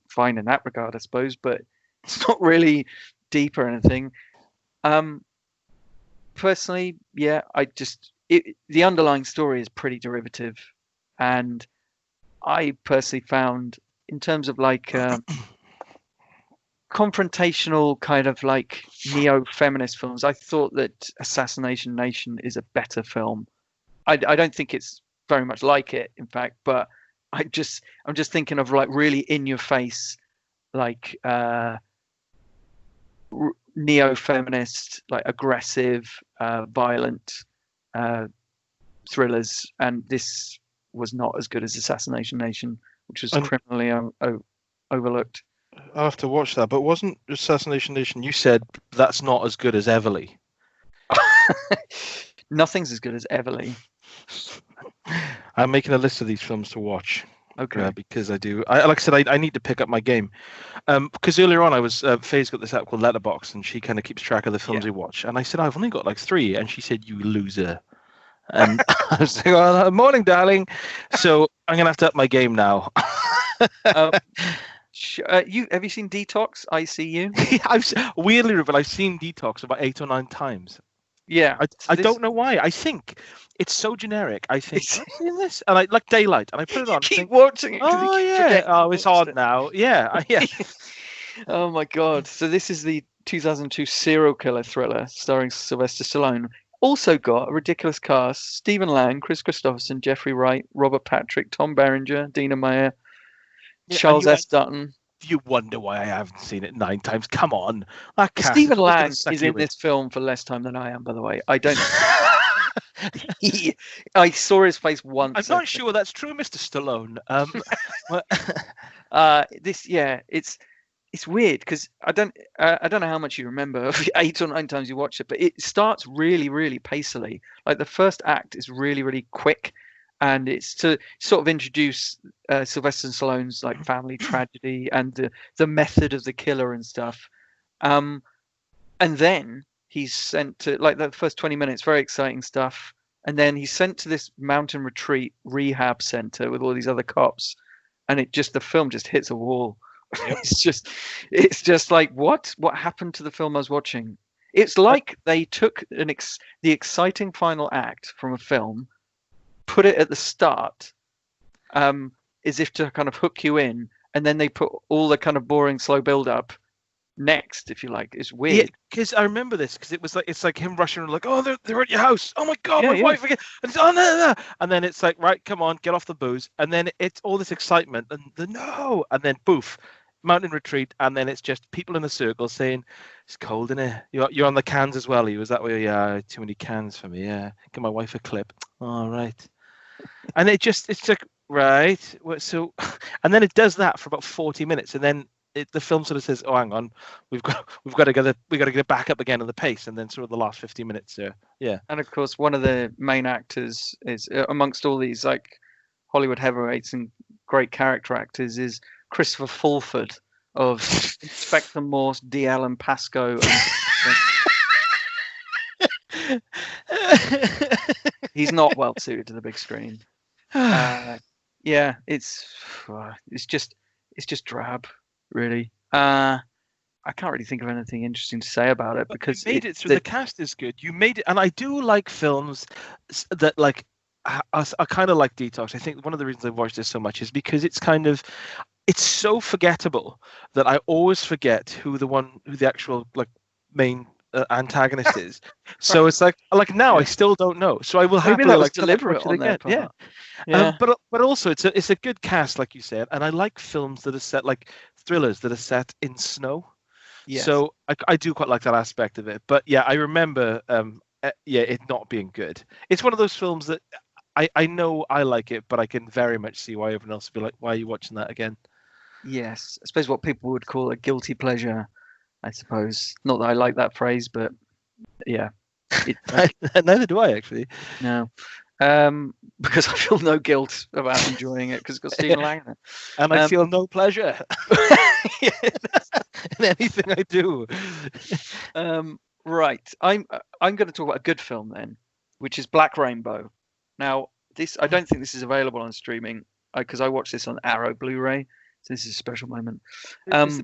fine in that regard, I suppose, but it's not really deep or anything. Personally, yeah, the underlying story is pretty derivative, and I personally found, in terms of like confrontational kind of like neo-feminist films, I thought that Assassination Nation is a better film. I don't think it's very much like it, in fact, but I'm just thinking of like really in your face, like neo-feminist, like aggressive, violent thrillers, and this was not as good as Assassination Nation, which was criminally overlooked. I'll have to watch that. But wasn't Assassination Nation? You said that's not as good as Everly. Nothing's as good as Everly. I'm making a list of these films to watch. Okay. Because I do. Like I said, I need to pick up my game. Because earlier on, I was Faye's got this app called Letterboxd, and she kind of keeps track of the films we watch. And I said, I've only got like 3, and she said, you loser. And I was like, well, morning, darling. So I'm gonna have to up my game now. Have you seen D-Tox? ICU? Weirdly, Rupert, I've seen D-Tox about 8 or 9 times. Yeah, I don't know why. I think it's so generic. I think I've seen this, and I like Daylight, and I put it on. Keep watching it. Oh yeah. Oh, it's on now. Yeah. Yeah. Oh my God. So this is the 2002 serial killer thriller starring Sylvester Stallone. Also got a ridiculous cast: Stephen Lang, Chris Christopherson, Jeffrey Wright, Robert Patrick, Tom Berenger, Dina Meyer, Charles S. Dutton. You wonder why I haven't seen it 9 times. Come on. Stephen Lang is in this film for less time than I am, by the way. I don't. I saw his face once. I'm not sure that's true, Mr. Stallone. It's weird because I don't know how much you remember 8 or 9 times you watch it, but it starts really, really pacily. Like the first act is really, really quick, and it's to sort of introduce Sylvester Stallone's like family tragedy and the method of the killer and stuff. And then he's sent to, like, the first 20 minutes, very exciting stuff. And then he's sent to this mountain retreat rehab center with all these other cops, and the film just hits a wall. Yep. It's just like, what happened to the film I was watching? It's like they took the exciting final act from a film, put it at the start, as if to kind of hook you in, and then they put all the kind of boring slow build up next, if you like. It's weird. Yeah, because I remember this, because it's like him rushing around like, oh, they're at your house. Oh my God, my wife again. And it's, oh no. And then it's like, right, come on, get off the booze. And then it's all this excitement and and then poof, mountain retreat, and then it's just people in a circle saying, it's cold in here. You're on the cans as well. Was that way? Yeah, too many cans for me. Yeah, get my wife a clip. All right. And it's like, right. So, and then it does that for about 40 minutes, and then the film sort of says, oh, hang on, we got to get it back up again on the pace, and then sort of the last 50 minutes. Yeah. And of course, one of the main actors is amongst all these like Hollywood heavyweights and great character actors is Christopher Fulford of Inspector Morse, D. Allen Pascoe. He's not well suited to the big screen. It's just drab, really. I can't really think of anything interesting to say about it, because you made it through. The cast is good. You made it, and I do like films that like. I kind of like D-Tox. I think one of the reasons I've watched this so much is because it's so forgettable that I always forget who the actual like main antagonist is. So it's like now I still don't know. So I will happily like deliberate on again. Yeah. But also it's a good cast, like you said, and I like films that are set, like thrillers that are set in snow. Yes. So I do quite like that aspect of it. But yeah, I remember it not being good. It's one of those films that I know I like it, but I can very much see why everyone else would be like, why are you watching that again? Yes, I suppose what people would call a guilty pleasure, I suppose. Not that I like that phrase, but yeah. Neither do I, actually. No. Because I feel no guilt about enjoying it, because it's got Stephen Lang in it. And I feel no pleasure in anything I do. Right. I'm going to talk about a good film then, which is Black Rainbow. Now, I don't think this is available on streaming, because I watched this on Arrow Blu-ray. So this is a special moment. Is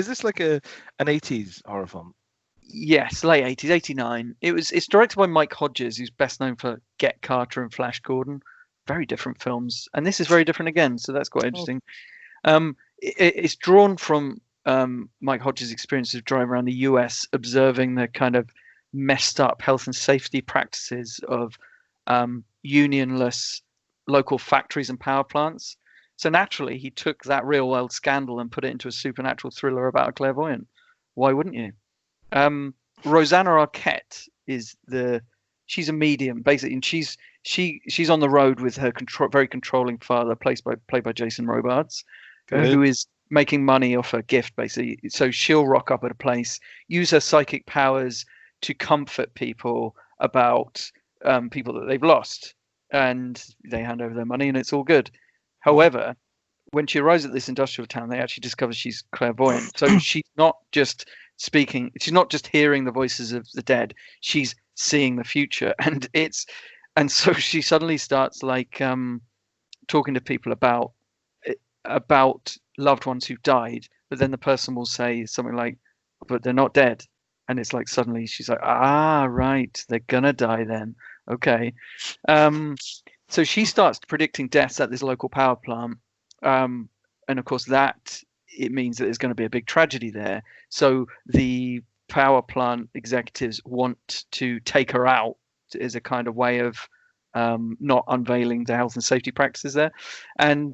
this like an 80s horror film? Yes, late 80s, 89. It's directed by Mike Hodges, who's best known for Get Carter and Flash Gordon. Very different films, and this is very different again. So that's quite interesting. It's drawn from Mike Hodges' experience of driving around the US, observing the kind of messed up health and safety practices of unionless local factories and power plants. So naturally, he took that real world scandal and put it into a supernatural thriller about a clairvoyant. Why wouldn't you? Rosanna Arquette she's a medium basically, and she's on the road with her very controlling father, played by Jason Robards, who is making money off her gift basically. So she'll rock up at a place, use her psychic powers to comfort people about people that they've lost, and they hand over their money, and it's all good. However, when she arrives at this industrial town, they actually discover she's clairvoyant. So she's not just speaking, she's not just hearing the voices of the dead, she's seeing the future. And so she suddenly starts like talking to people about loved ones who've died, but then the person will say something like, but they're not dead. And it's like suddenly she's like, right, they're gonna die then. Okay. So she starts predicting deaths at this local power plant. And of course it means that there's going to be a big tragedy there. So the power plant executives want to take her out as a kind of way of not unveiling the health and safety practices there. And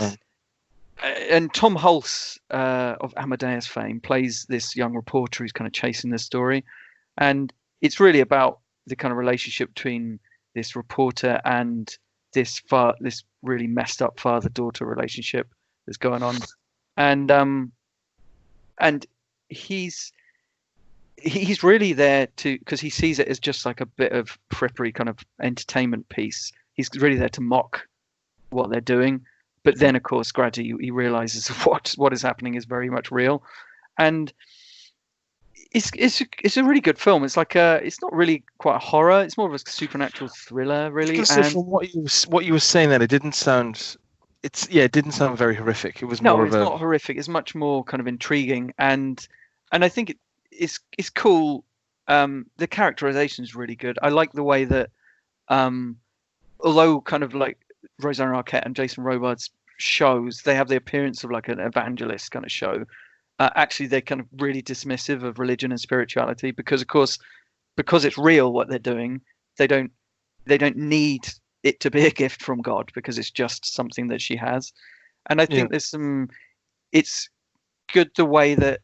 Tom Hulce of Amadeus fame plays this young reporter who's kind of chasing this story. And it's really about the kind of relationship between this reporter and this really messed up father-daughter relationship that's going on. And he's really there because he sees it as just like a bit of frippery kind of entertainment piece. He's really there to mock what they're doing. But then, of course, gradually he realizes what is happening is very much real, and it's a really good film. It's like it's not really quite a horror. It's more of a supernatural thriller, really. And from what you were saying, then it didn't sound. It didn't sound very horrific. It was more it's not horrific. It's much more kind of intriguing, and I think it's cool. The characterization is really good. I like the way that, although kind of like Rosanna Arquette and Jason Robards shows, they have the appearance of like an evangelist kind of show. Actually, they're kind of really dismissive of religion and spirituality because, of course, because it's real what they're doing. They don't need it to be a gift from God because it's just something that she has. And I think it's good the way that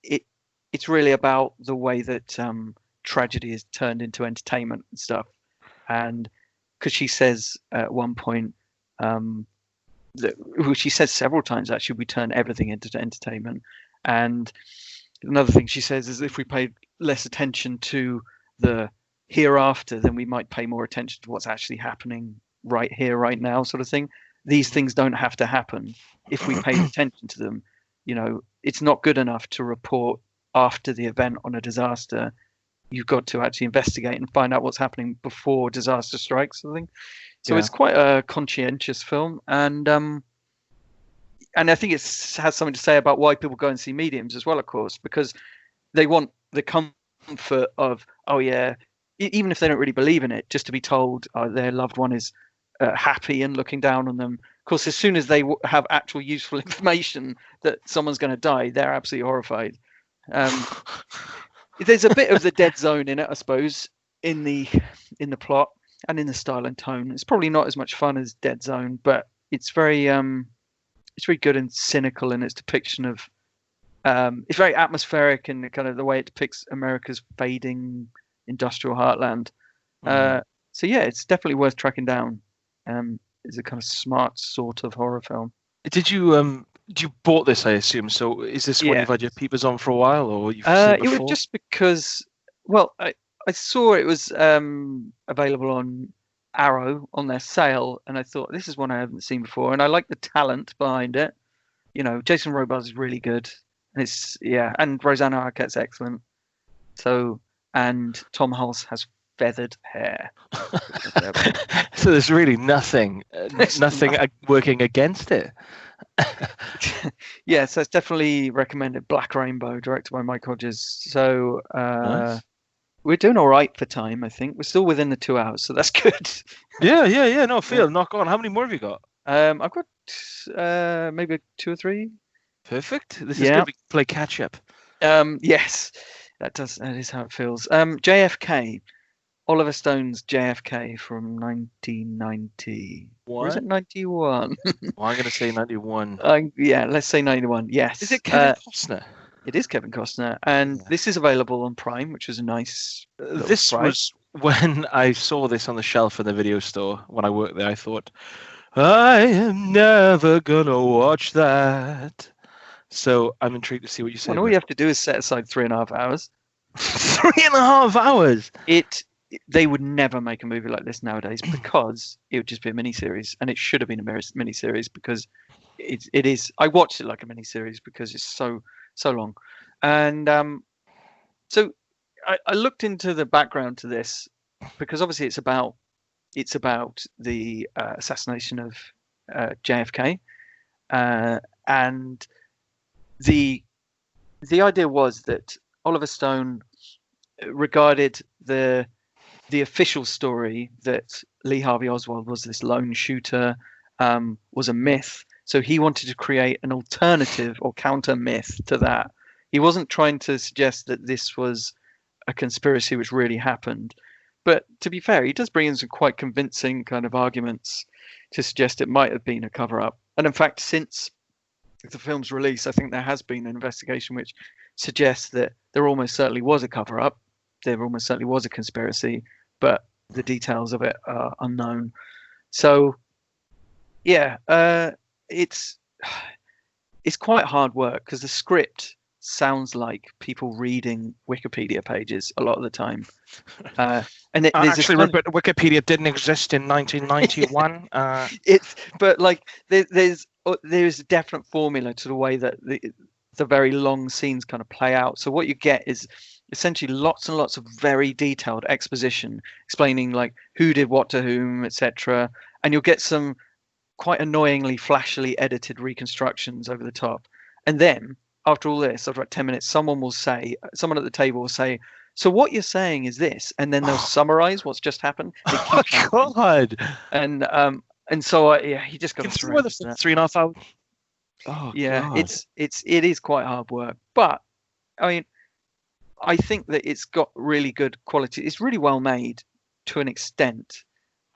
it's really about the way that tragedy is turned into entertainment and stuff. And because she says at one point, she says several times actually, we turn everything into entertainment. And another thing she says is if we paid less attention to the hereafter, then we might pay more attention to what's actually happening right here, right now, sort of thing. These things don't have to happen if we pay attention to them. You know, it's not good enough to report after the event on a disaster. You've got to actually investigate and find out what's happening before disaster strikes, sort of thing. So it's quite a conscientious film, and I think it has something to say about why people go and see mediums as well, of course, because they want the comfort of, even if they don't really believe in it, just to be told their loved one is happy and looking down on them. Of course, as soon as they have actual useful information that someone's going to die, they're absolutely horrified. There's a bit of the Dead Zone in it, I suppose, in the plot and in the style and tone. It's probably not as much fun as Dead Zone, but it's very good and cynical in its depiction of. It's very atmospheric in kind of the way it depicts America's fading industrial heartland. So yeah, it's definitely worth tracking down. It's a kind of smart sort of horror film. Did you bought this, I assume? So is this one you've had your peepers on for a while, or you've seen it before? It was just because, I saw it was available on Arrow on their sale, and I thought this is one I haven't seen before, and I like the talent behind it. You know, Jason Robards is really good, and and Rosanna Arquette's excellent. So, and Tom Hulce has feathered hair. So there's really nothing working against it. Yeah, so it's definitely recommended. Black Rainbow, directed by Mike Hodges. So nice. We're doing all right for time, I think. We're still within the 2 hours, so that's good. Yeah. No, Phil, knock on. How many more have you got? I've got maybe 2 or 3. Perfect. This is good. We can play catch up. Yes, that is how it feels. JFK. Oliver Stone's JFK from 1990. Or is it 91? Well, I'm going to say 91. Yeah, let's say 91. Yes. Is it Kevin Costner? It is Kevin Costner, and this is available on Prime, which was a nice. This surprise. Was when I saw this on the shelf in the video store when I worked there. I thought, I am never gonna watch that. So I'm intrigued to see what you say. Well, all you have to do is set aside 3.5 hours. 3.5 hours. They would never make a movie like this nowadays because it would just be a miniseries, and it should have been a miniseries because it is. I watched it like a miniseries because it's so long, and so I looked into the background to this because obviously it's about the assassination of JFK, and the idea was that Oliver Stone regarded the official story that Lee Harvey Oswald was this lone shooter was a myth. So he wanted to create an alternative or counter myth to that. He wasn't trying to suggest that this was a conspiracy which really happened. But to be fair, he does bring in some quite convincing kind of arguments to suggest it might have been a cover-up. And in fact, since the film's release, I think there has been an investigation which suggests that there almost certainly was a cover-up. There almost certainly was a conspiracy, but the details of it are unknown. So, yeah, it's quite hard work because the script sounds like people reading Wikipedia pages a lot of the time. And actually, Rupert, Wikipedia didn't exist in 1991. But like there's a definite formula to the way that the very long scenes kind of play out. So what you get is essentially lots and lots of very detailed exposition explaining like who did what to whom, etc. And you'll get some quite annoyingly flashily edited reconstructions over the top. And then after all this, after about 10 minutes, someone at the table will say, so what you're saying is this, and then they'll summarize what's just happened. Oh God! And so he just got through 3.5 hours. Oh yeah, God. It is quite hard work, but I mean, I think that it's got really good quality. It's really well made to an extent,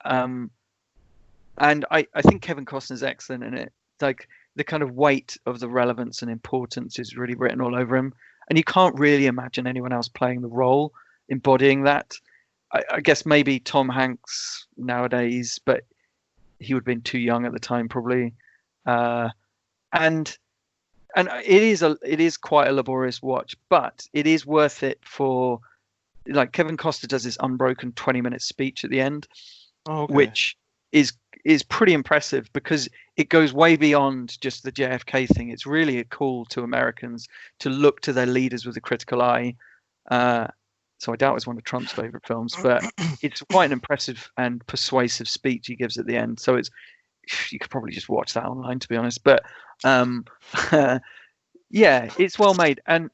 and I think Kevin Costner's excellent in it. Like the kind of weight of the relevance and importance is really written all over him. And you can't really imagine anyone else playing the role, embodying that. I guess maybe Tom Hanks nowadays, but he would have been too young at the time probably. And it is quite a laborious watch, but it is worth it for, like, Kevin Costner does this unbroken 20-minute speech at the end, which is pretty impressive because it goes way beyond just the JFK thing. It's really a call to Americans to look to their leaders with a critical eye. So I doubt it's one of Trump's favorite films, but it's quite an impressive and persuasive speech he gives at the end. So you could probably just watch that online, to be honest. But yeah, it's well made. And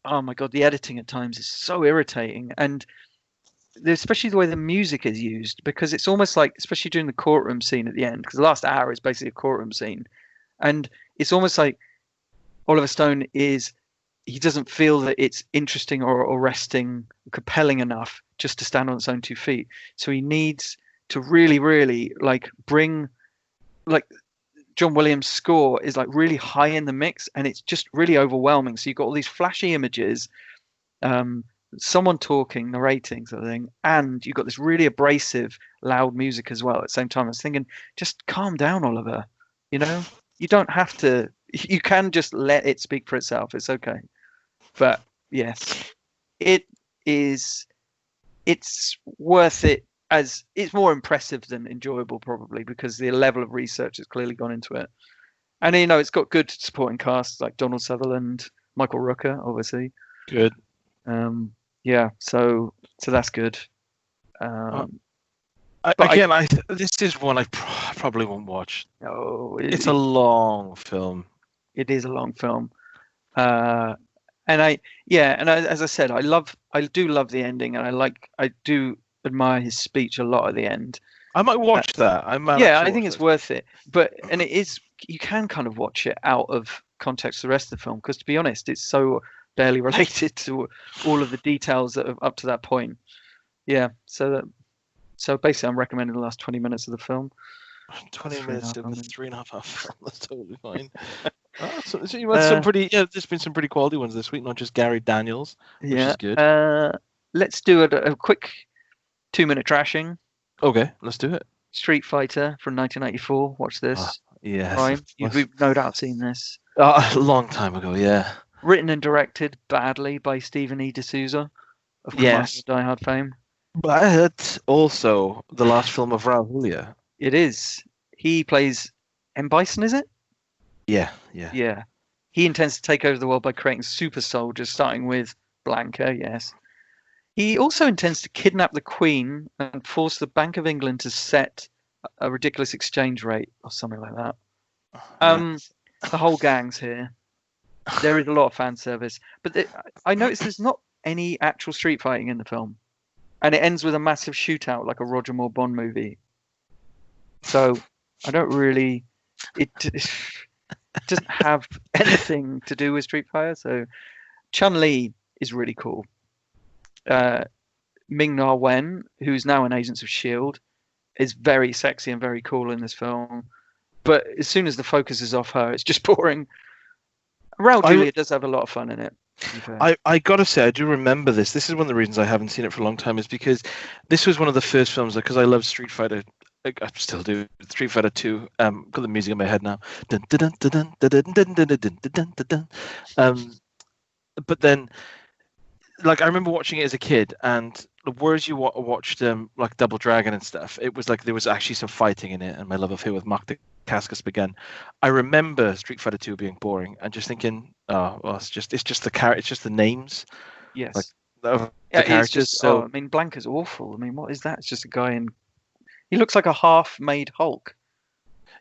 oh my God, the editing at times is so irritating. And especially the way the music is used, because it's almost like, especially during the courtroom scene at the end, because the last hour is basically a courtroom scene, and it's almost like Oliver Stone he doesn't feel that it's interesting or arresting, compelling enough just to stand on its own 2 feet. So he needs to really, really bring, John Williams' score is really high in the mix, and it's just really overwhelming. So you've got all these flashy images, someone talking, narrating sort of thing, and you've got this really abrasive, loud music as well at the same time. I was thinking, just calm down, Oliver. You don't have to. You can just let it speak for itself. It's okay. But yes, it's worth it. As it's more impressive than enjoyable, probably, because the level of research has clearly gone into it. And it's got good supporting casts like Donald Sutherland, Michael Rooker, obviously. Good. Yeah, so that's good. This is one I probably won't watch. No, it's a long film. It is a long film, as I said, I do love the ending, and I do admire his speech a lot at the end. I might watch that. I think it's worth it. You can kind of watch it out of context of the rest of the film, because to be honest, it's so barely related to all of the details that are up to that point. Yeah. So basically, I'm recommending the last 20 minutes of the film. 20 minutes of a 3.5 hour film. That's totally fine. So you had there's been some pretty quality ones this week, not just Gary Daniels, which is good. Let's do a quick 2-minute trashing. Okay, let's do it. Street Fighter from 1984. Watch this. Yes. You've no doubt seen this. A long time ago, yeah. Written and directed badly by Stephen E. D'Souza of Die Hard fame. But also the last film of Raul Julia. It is. He plays M. Bison, is it? Yeah. He intends to take over the world by creating super soldiers, starting with Blanca, yes. He also intends to kidnap the Queen and force the Bank of England to set a ridiculous exchange rate or something like that. The whole gang's here. There is a lot of fan service. But I noticed there's not any actual street fighting in the film. And it ends with a massive shootout like a Roger Moore Bond movie. So I don't really... It doesn't have anything to do with Street Fighter. So Chun-Li is really cool. Ming-Na Wen, who's now in Agents of S.H.I.E.L.D., is very sexy and very cool in this film. But as soon as the focus is off her, it's just boring. Raul Julia does have a lot of fun in it. I gotta say, I do remember this. This is one of the reasons I haven't seen it for a long time, is because this was one of the first films, because I love Street Fighter. I still do. Street Fighter 2. Got the music in my head now. But then, like, I remember watching it as a kid, and whereas you watched like Double Dragon and stuff, it was like there was actually some fighting in it, and my love affair with Mark Dacascos began. I remember Street Fighter 2 being boring and just thinking, it's just the names. Yes. Like, it's just so. I mean, Blanca's awful. I mean, what is that? It's just a guy in. He looks like a half-made Hulk.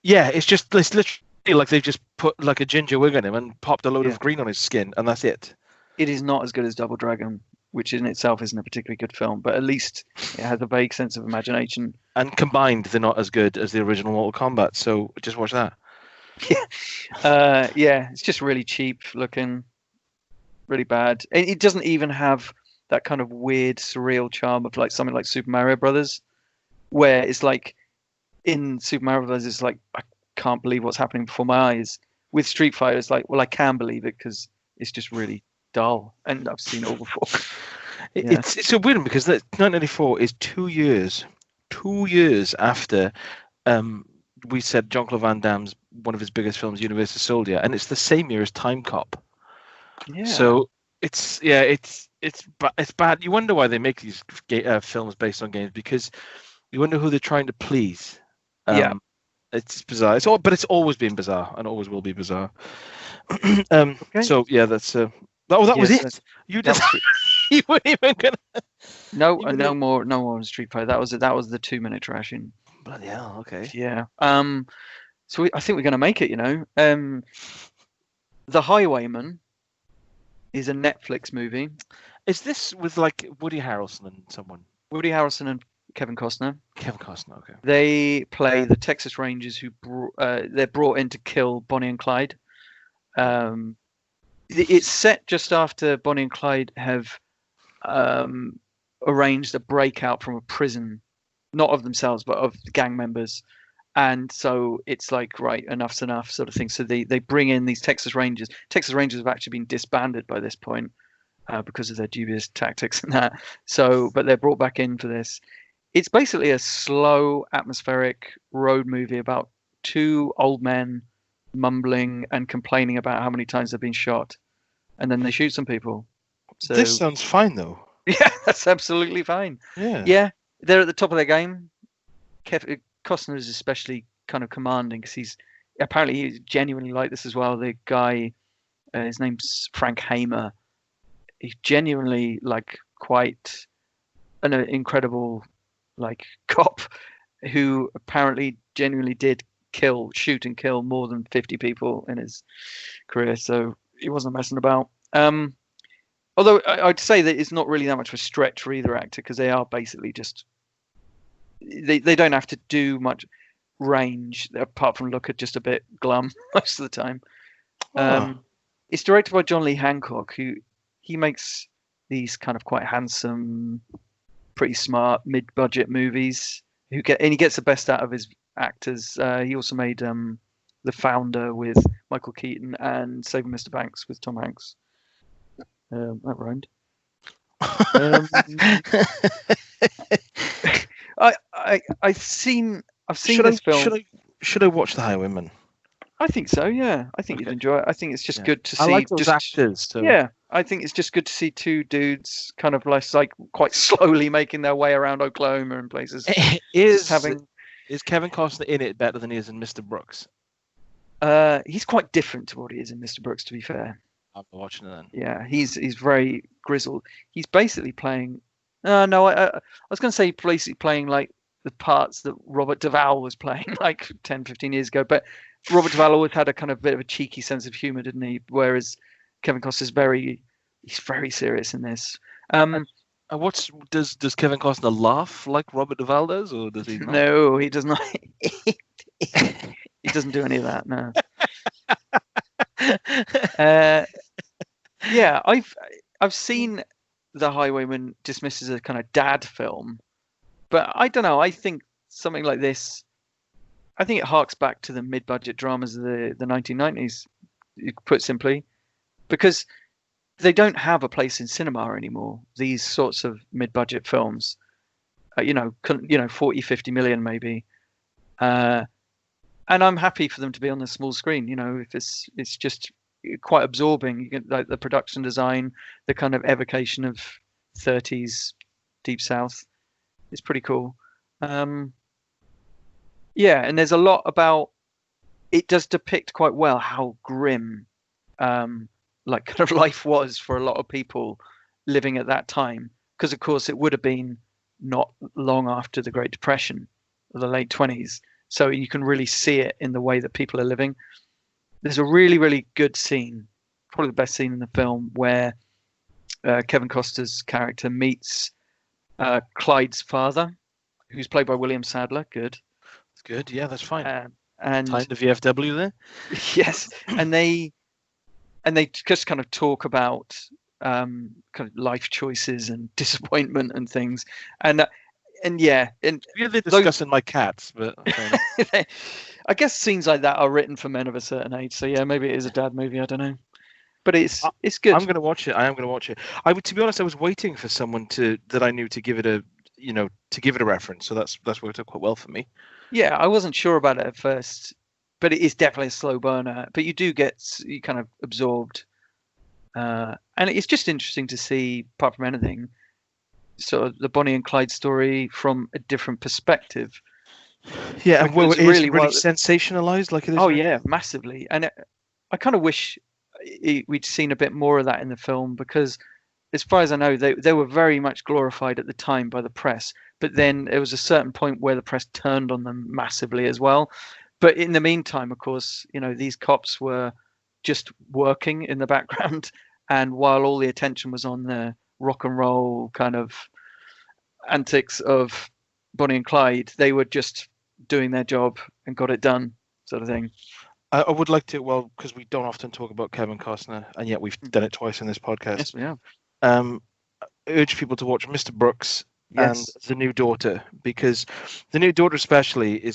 Yeah, it's literally like they've just put like a ginger wig on him and popped a load of green on his skin, and that's it. It is not as good as Double Dragon, which in itself isn't a particularly good film, but at least it has a vague sense of imagination. And combined, they're not as good as the original Mortal Kombat, so just watch that. It's just really cheap looking, really bad. It doesn't even have that kind of weird, surreal charm of like something like Super Mario Brothers, where it's like in Super Mario Brothers, it's like, I can't believe what's happening before my eyes. With Street Fighter, it's like, well, I can believe it because it's just really dull, and I've seen it all before. It's so weird because 1994 is 2 years after we said Jean-Claude Van Damme's one of his biggest films, Universal Soldier, and it's the same year as Time Cop. Yeah. So it's bad. You wonder why they make these films based on games, because you wonder who they're trying to please. It's bizarre. It's always been bizarre and always will be bizarre. Okay. So yeah, that's. That was it. You just you weren't even gonna. No more on Street Fighter. That was the 2-minute trashing. Bloody hell! Okay. Yeah. So I think we're gonna make it. The Highwaymen is a Netflix movie. Is this with like Woody Harrelson and someone? Woody Harrelson and Kevin Costner. Okay. They play the Texas Rangers who they're brought in to kill Bonnie and Clyde. It's set just after Bonnie and Clyde have arranged a breakout from a prison, not of themselves but of the gang members, and so it's like, right, enough's enough sort of thing. So they bring in these Texas Rangers. Texas Rangers have actually been disbanded by this point because of their dubious tactics and that. So, but they're brought back in for this. It's basically a slow, atmospheric road movie about two old men mumbling and complaining about how many times they've been shot, and then they shoot some people. So this sounds fine, though. Yeah, that's absolutely fine. Yeah, they're at the top of their game. Costner is especially kind of commanding because he's genuinely like this as well. The guy, his name's Frank Hamer. He's genuinely like quite an incredible like cop who apparently genuinely did shoot and kill more than 50 people in his career. So he wasn't messing about. Although I'd say that it's not really that much of a stretch for either actor because they are basically just they don't have to do much range apart from look at just a bit glum most of the time. It's directed by John Lee Hancock, who he makes these kind of quite handsome, pretty smart mid-budget movies. He gets the best out of his actors. He also made The Founder with Michael Keaton and Saving Mr. Banks with Tom Hanks. That rhymed. I've seen this film. Should I watch The Highwaymen? I think so. Yeah, I think you'd enjoy it. I think it's just good to see. I like those actors. So. Yeah, I think it's just good to see two dudes kind of like quite slowly making their way around Oklahoma and places. Is Kevin Costner in it better than he is in Mr. Brooks? He's quite different to what he is in Mr. Brooks, to be fair. I'm watching it then. Yeah, he's very grizzled. He's basically playing. I was going to say basically playing like the parts that Robert Duvall was playing like 10, 15 years ago. But Robert Duvall always had a kind of bit of a cheeky sense of humor, didn't he? Whereas Kevin Costner's he's very serious in this. Does Kevin Costner laugh like Robert Duvall does, or does he not? No, he does not. He doesn't do any of that. No. Yeah, I've seen The Highwayman dismissed as a kind of dad film, but I don't know. I think something like this, I think it harks back to the mid-budget dramas of the 1990s, put simply, because they don't have a place in cinema anymore. These sorts of mid-budget films, 40, 50 million maybe, and I'm happy for them to be on the small screen. If it's just quite absorbing. You get like the production design, the kind of evocation of 30s Deep South. It's pretty cool. And there's a lot about. It does depict quite well how grim, like kind of life was for a lot of people living at that time. Because of course it would have been not long after the Great Depression, or the late 20s. So you can really see it in the way that people are living. There's a really, really good scene, probably the best scene in the film, where Kevin Costner's character meets Clyde's father, who's played by William Sadler. Good. That's good. Yeah, that's fine. And time to VFW there. Yes, and they just kind of talk about kind of life choices and disappointment and things, and they're discussing my cats, but I guess scenes like that are written for men of a certain age. So yeah, maybe it is a dad movie. I don't know, but it's good. I'm going to watch it. I am going to watch it. To be honest, I was waiting for someone that I knew to give it a reference. So that's worked out quite well for me. Yeah, I wasn't sure about it at first, but it is definitely a slow burner. But you kind of absorbed, and it's just interesting to see, apart from anything, sort of the Bonnie and Clyde story from a different perspective. Yeah, and it's really sensationalized like it is. Oh yeah, massively. And I kind of wish we'd seen a bit more of that in the film, because as far as I know, they were very much glorified at the time by the press. But then there was a certain point where the press turned on them massively as well. But in the meantime, of course, these cops were just working in the background, and while all the attention was on the rock and roll kind of antics of Bonnie and Clyde, they were just doing their job and got it done, sort of thing. I would like to, because we don't often talk about Kevin Costner, and yet we've done it twice in this podcast. Yes, we have. Urge people to watch Mr. Brooks and The New Daughter, because The New Daughter especially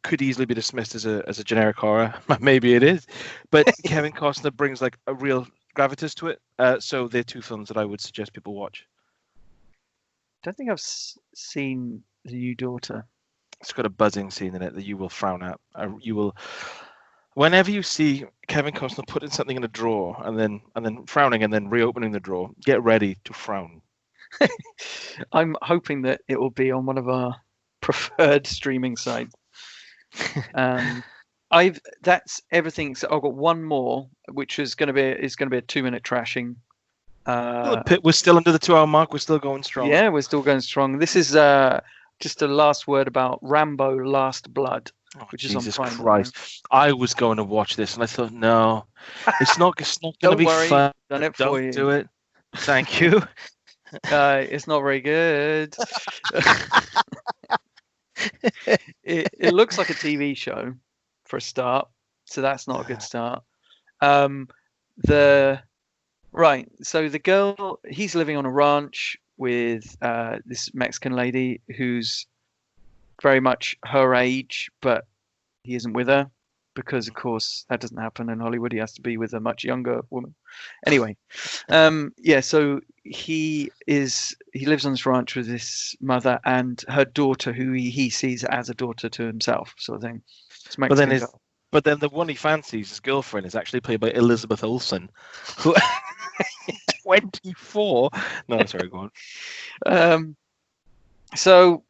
could easily be dismissed as a generic horror. Maybe it is, but Kevin Costner brings like a real gravitas to it. So they're two films that I would suggest people watch. I don't think I've seen The New Daughter. It's got a buzzing scene in it that you will frown at. You will, whenever you see Kevin Costner putting something in a drawer and then frowning and then reopening the drawer, get ready to frown. I'm hoping that it will be on one of our preferred streaming sites. That's everything. So I've got one more, which is going to be a 2-minute trashing. We're still under the 2-hour mark. We're still going strong. Yeah, we're still going strong. This is just a last word about Rambo: Last Blood, which is on Prime. Christ. I was going to watch this, and I thought, no, it's not going to be fun. Don't do it. Thank you. It's not very good. It looks like a TV show for a start, so that's not a good start. So the girl, he's living on a ranch with this Mexican lady who's very much her age, but he isn't with her because, of course, that doesn't happen in Hollywood. He has to be with a much younger woman. Anyway, so he lives on this ranch with his mother and her daughter, who he sees as a daughter to himself, sort of thing. But then the one he fancies, his girlfriend, is actually played by Elizabeth Olsen, who 24. No, sorry, go on. So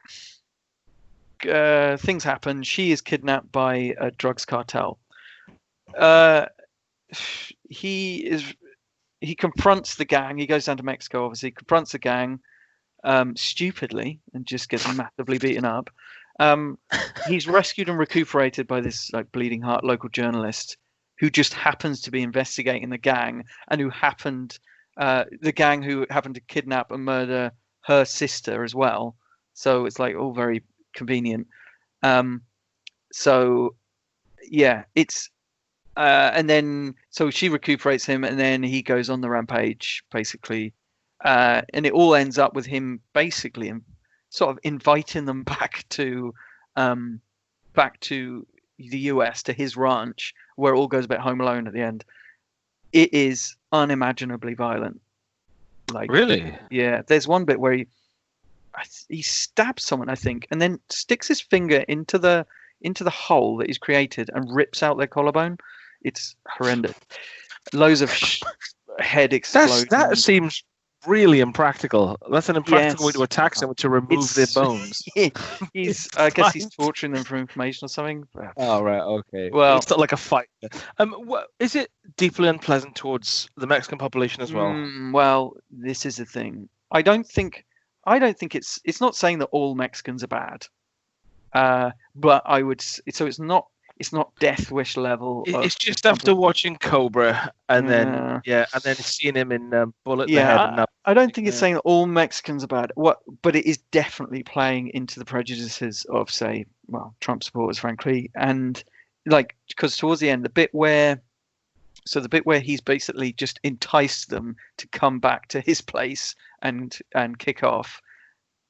things happen. She is kidnapped by a drugs cartel. He confronts the gang. He goes down to Mexico, obviously, confronts the gang stupidly and just gets massively beaten up. He's rescued and recuperated by this like bleeding heart local journalist who just happens to be investigating the gang and who happened to kidnap and murder her sister as well. So it's like all very convenient. So yeah, it's and then so she recuperates him and then he goes on the rampage basically, and it all ends up with him basically sort of inviting them back to the US, to his ranch, where it all goes a bit Home Alone at the end. It is unimaginably violent. Like, really? Yeah, there's one bit where he stabs someone, I think, and then sticks his finger into the hole that he's created and rips out their collarbone. It's horrendous. Loads of head explosions. That seems really impractical. That's an impractical way to attack someone, to remove their bones. I guess he's torturing them for information or something. Oh, right, okay. Well, it's not like a fight. Is it deeply unpleasant towards the Mexican population as well? Well, this is the thing. I don't think it's not saying that all Mexicans are bad. But I would. So it's not Death Wish level. It's just after watching Cobra and then seeing him in Bullet the Head. I don't think it's saying that all Mexicans are bad. But it is definitely playing into the prejudices of, say, Trump supporters, frankly, and like because towards the end, the bit where he's basically just enticed them to come back to his place and kick off.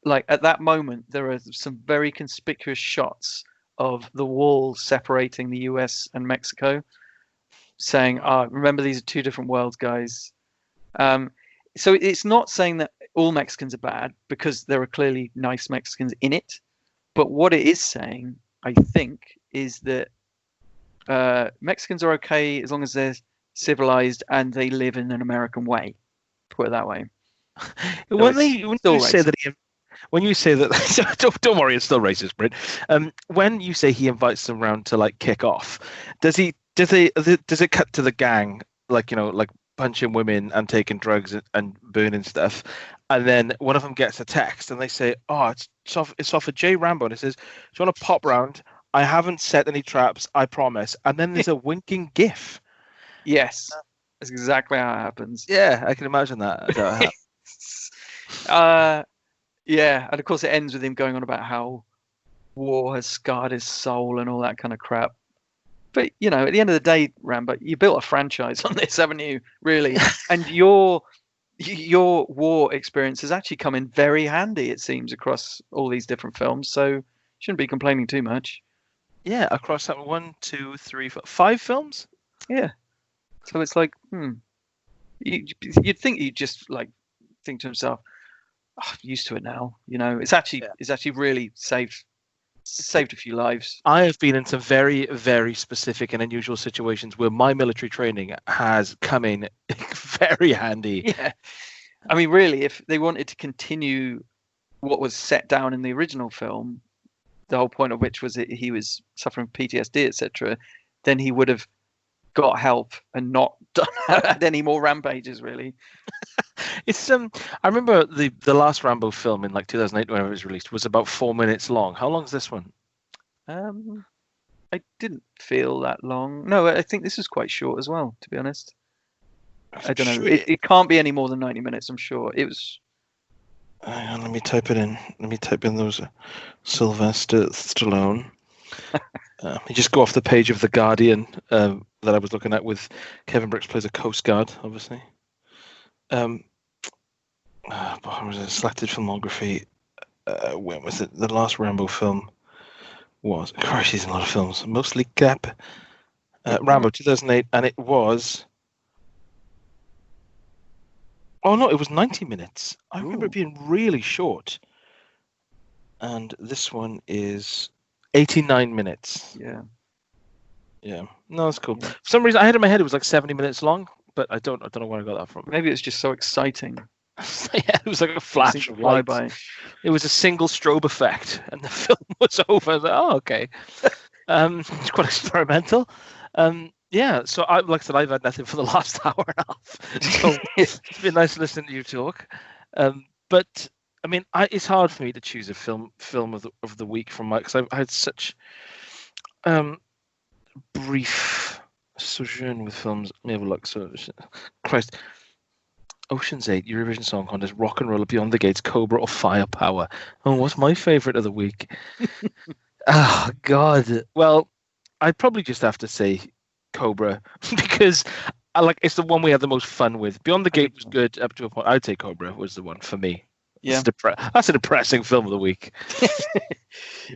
Like at that moment, there are some very conspicuous shots of the wall separating the US and Mexico, saying, remember, these are two different worlds, guys. So it's not saying that all Mexicans are bad, because there are clearly nice Mexicans in it. But what it is saying, I think, is that Mexicans are okay as long as they're civilized and they live in an American way. Put it that way. When you say that, don't worry, it's still racist, Britt. When you say he invites them round to like kick off, does it cut to the gang, like, like punching women and taking drugs and burning stuff, and then one of them gets a text and they say, it's off of Jay Rambo, and it says, do you want to pop round? I haven't set any traps, I promise. And then there's a winking gif. Yes, that's exactly how it happens. Yeah, I can imagine that. Yeah, and of course it ends with him going on about how war has scarred his soul and all that kind of crap. But, at the end of the day, Rambo, you built a franchise on this, haven't you? Really? And your war experience has actually come in very handy, it seems, across all these different films. So you shouldn't be complaining too much. Yeah, across that 1, 2, 3, 4, 5 films? Yeah. So it's like, you'd think you'd just like think to himself, I'm used to it now. It's actually really saved a few lives. I have been in some very, very specific and unusual situations where my military training has come in very handy. Yeah. I mean, really, if they wanted to continue what was set down in the original film, the whole point of which was that he was suffering PTSD, etc., then he would have got help and not had any more rampages, really. It's I remember the last Rambo film in like 2008, whenever it was released, was about 4 minutes long. How long is this one? I didn't feel that long. No, I think this is quite short as well, to be honest. I don't know. It can't be any more than 90 minutes, I'm sure. It was. Hang on, let me type it in. Let me type in those Sylvester Stallone. You just go off the page of The Guardian that I was looking at, with Kevin Brooks plays a Coast Guard, obviously. What was it? Selected filmography. When was it? The last Rambo film was. Christ, he's in a lot of films. Mostly Cap. Rambo 2008, and it was. Oh no, it was 90 minutes. I remember it being really short. And this one is 89 minutes. Yeah. Yeah. No, that's cool. Yeah. For some reason, I had in my head it was like 70 minutes long, but I don't know where I got that from. Maybe it's just so exciting. Yeah, it was like a flash of light. It was a single strobe effect, and the film was over. I was like, oh, okay. It's quite experimental. Yeah, so like I said, I've had nothing for the last hour and a half. So it's been nice listening to you talk. But I mean, it's hard for me to choose a film of the week from because I had such brief sojourn with films. Let me have a look. So, Christ. Ocean's 8, Eurovision Song Contest, Rocknrolla, Beyond the Gates, Cobra, or Firepower. Oh, what's my favourite of the week? Oh, God. Well, I'd probably just have to say Cobra because it's the one we had the most fun with. Beyond the Gate was good up to a point. I'd say Cobra was the one for me. Yeah. That's a depressing film of the week.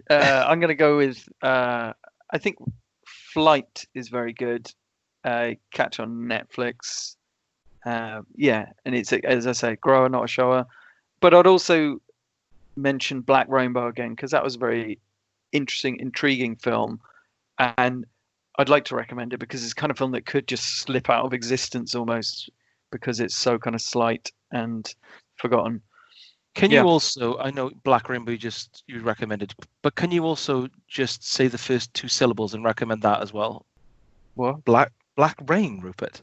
I'm going to go with, I think Flight is very good. Catch on Netflix. Yeah, and it's, as I say, grower, not a shower. But I'd also mention Black Rainbow again because that was a very interesting, intriguing film, and I'd like to recommend it because it's kind of film that could just slip out of existence almost because it's so kind of slight and forgotten. Can you also, I know Black Rainbow you recommended, but can you also just say the first two syllables and recommend that as well? What? Black Rain, Rupert.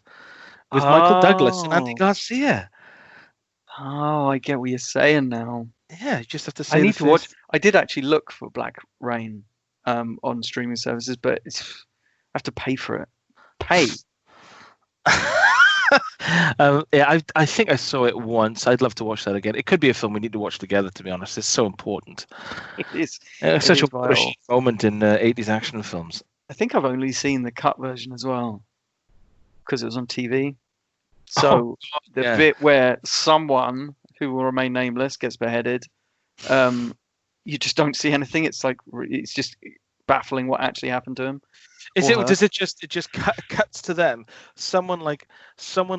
With Michael Douglas and Andy Garcia. Oh, I get what you're saying now. Yeah, you just have to say. I need to watch. I did actually look for Black Rain on streaming services, but I have to pay for it. Pay. Yeah, I think I saw it once. I'd love to watch that again. It could be a film we need to watch together, to be honest. It's so important. It is. It's such a push moment in 80s action films. I think I've only seen the cut version as well because it was on TV. So the bit where someone who will remain nameless gets beheaded, you just don't see anything. It's just baffling what actually happened to him. Does it just cuts to them? Someone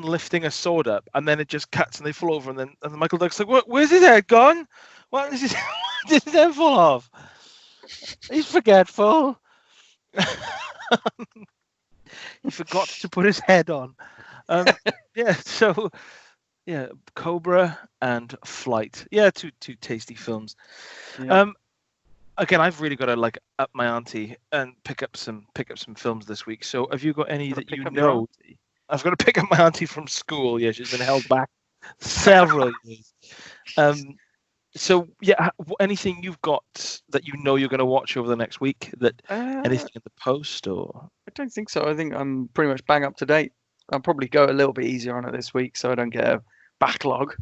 lifting a sword up, and then it just cuts and they fall over, and then Michael Douglas like, where's his head gone? What is his head full of? He's forgetful. He forgot to put his head on. Cobra and Flight. Yeah, two tasty films. Yeah. Again, I've really got to up my ante and pick up some films this week. So, have you got any that you know? I've got to pick up my auntie from school. Yeah, she's been held back several years. So, yeah, anything you've got that you know you're going to watch over the next week? Anything in the post or? I don't think so. I think I'm pretty much bang up to date. I'll probably go a little bit easier on it this week so I don't get a backlog.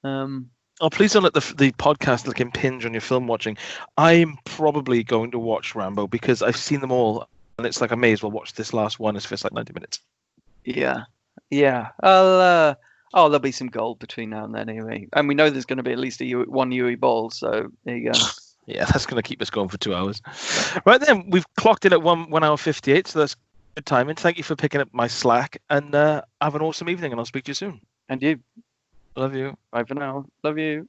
Please don't let the podcast impinge on your film watching. I'm probably going to watch Rambo because I've seen them all, and it's like I may as well watch this last one if it's like 90 minutes. Yeah. There'll be some gold between now and then anyway. And we know there's going to be at least one UE ball, so there you go. Yeah, that's going to keep us going for 2 hours. Right then, we've clocked in at 1 hour 58, so that's good timing. Thank you for picking up my slack, and have an awesome evening, and I'll speak to you soon. And you. Love you. Bye for now. Love you.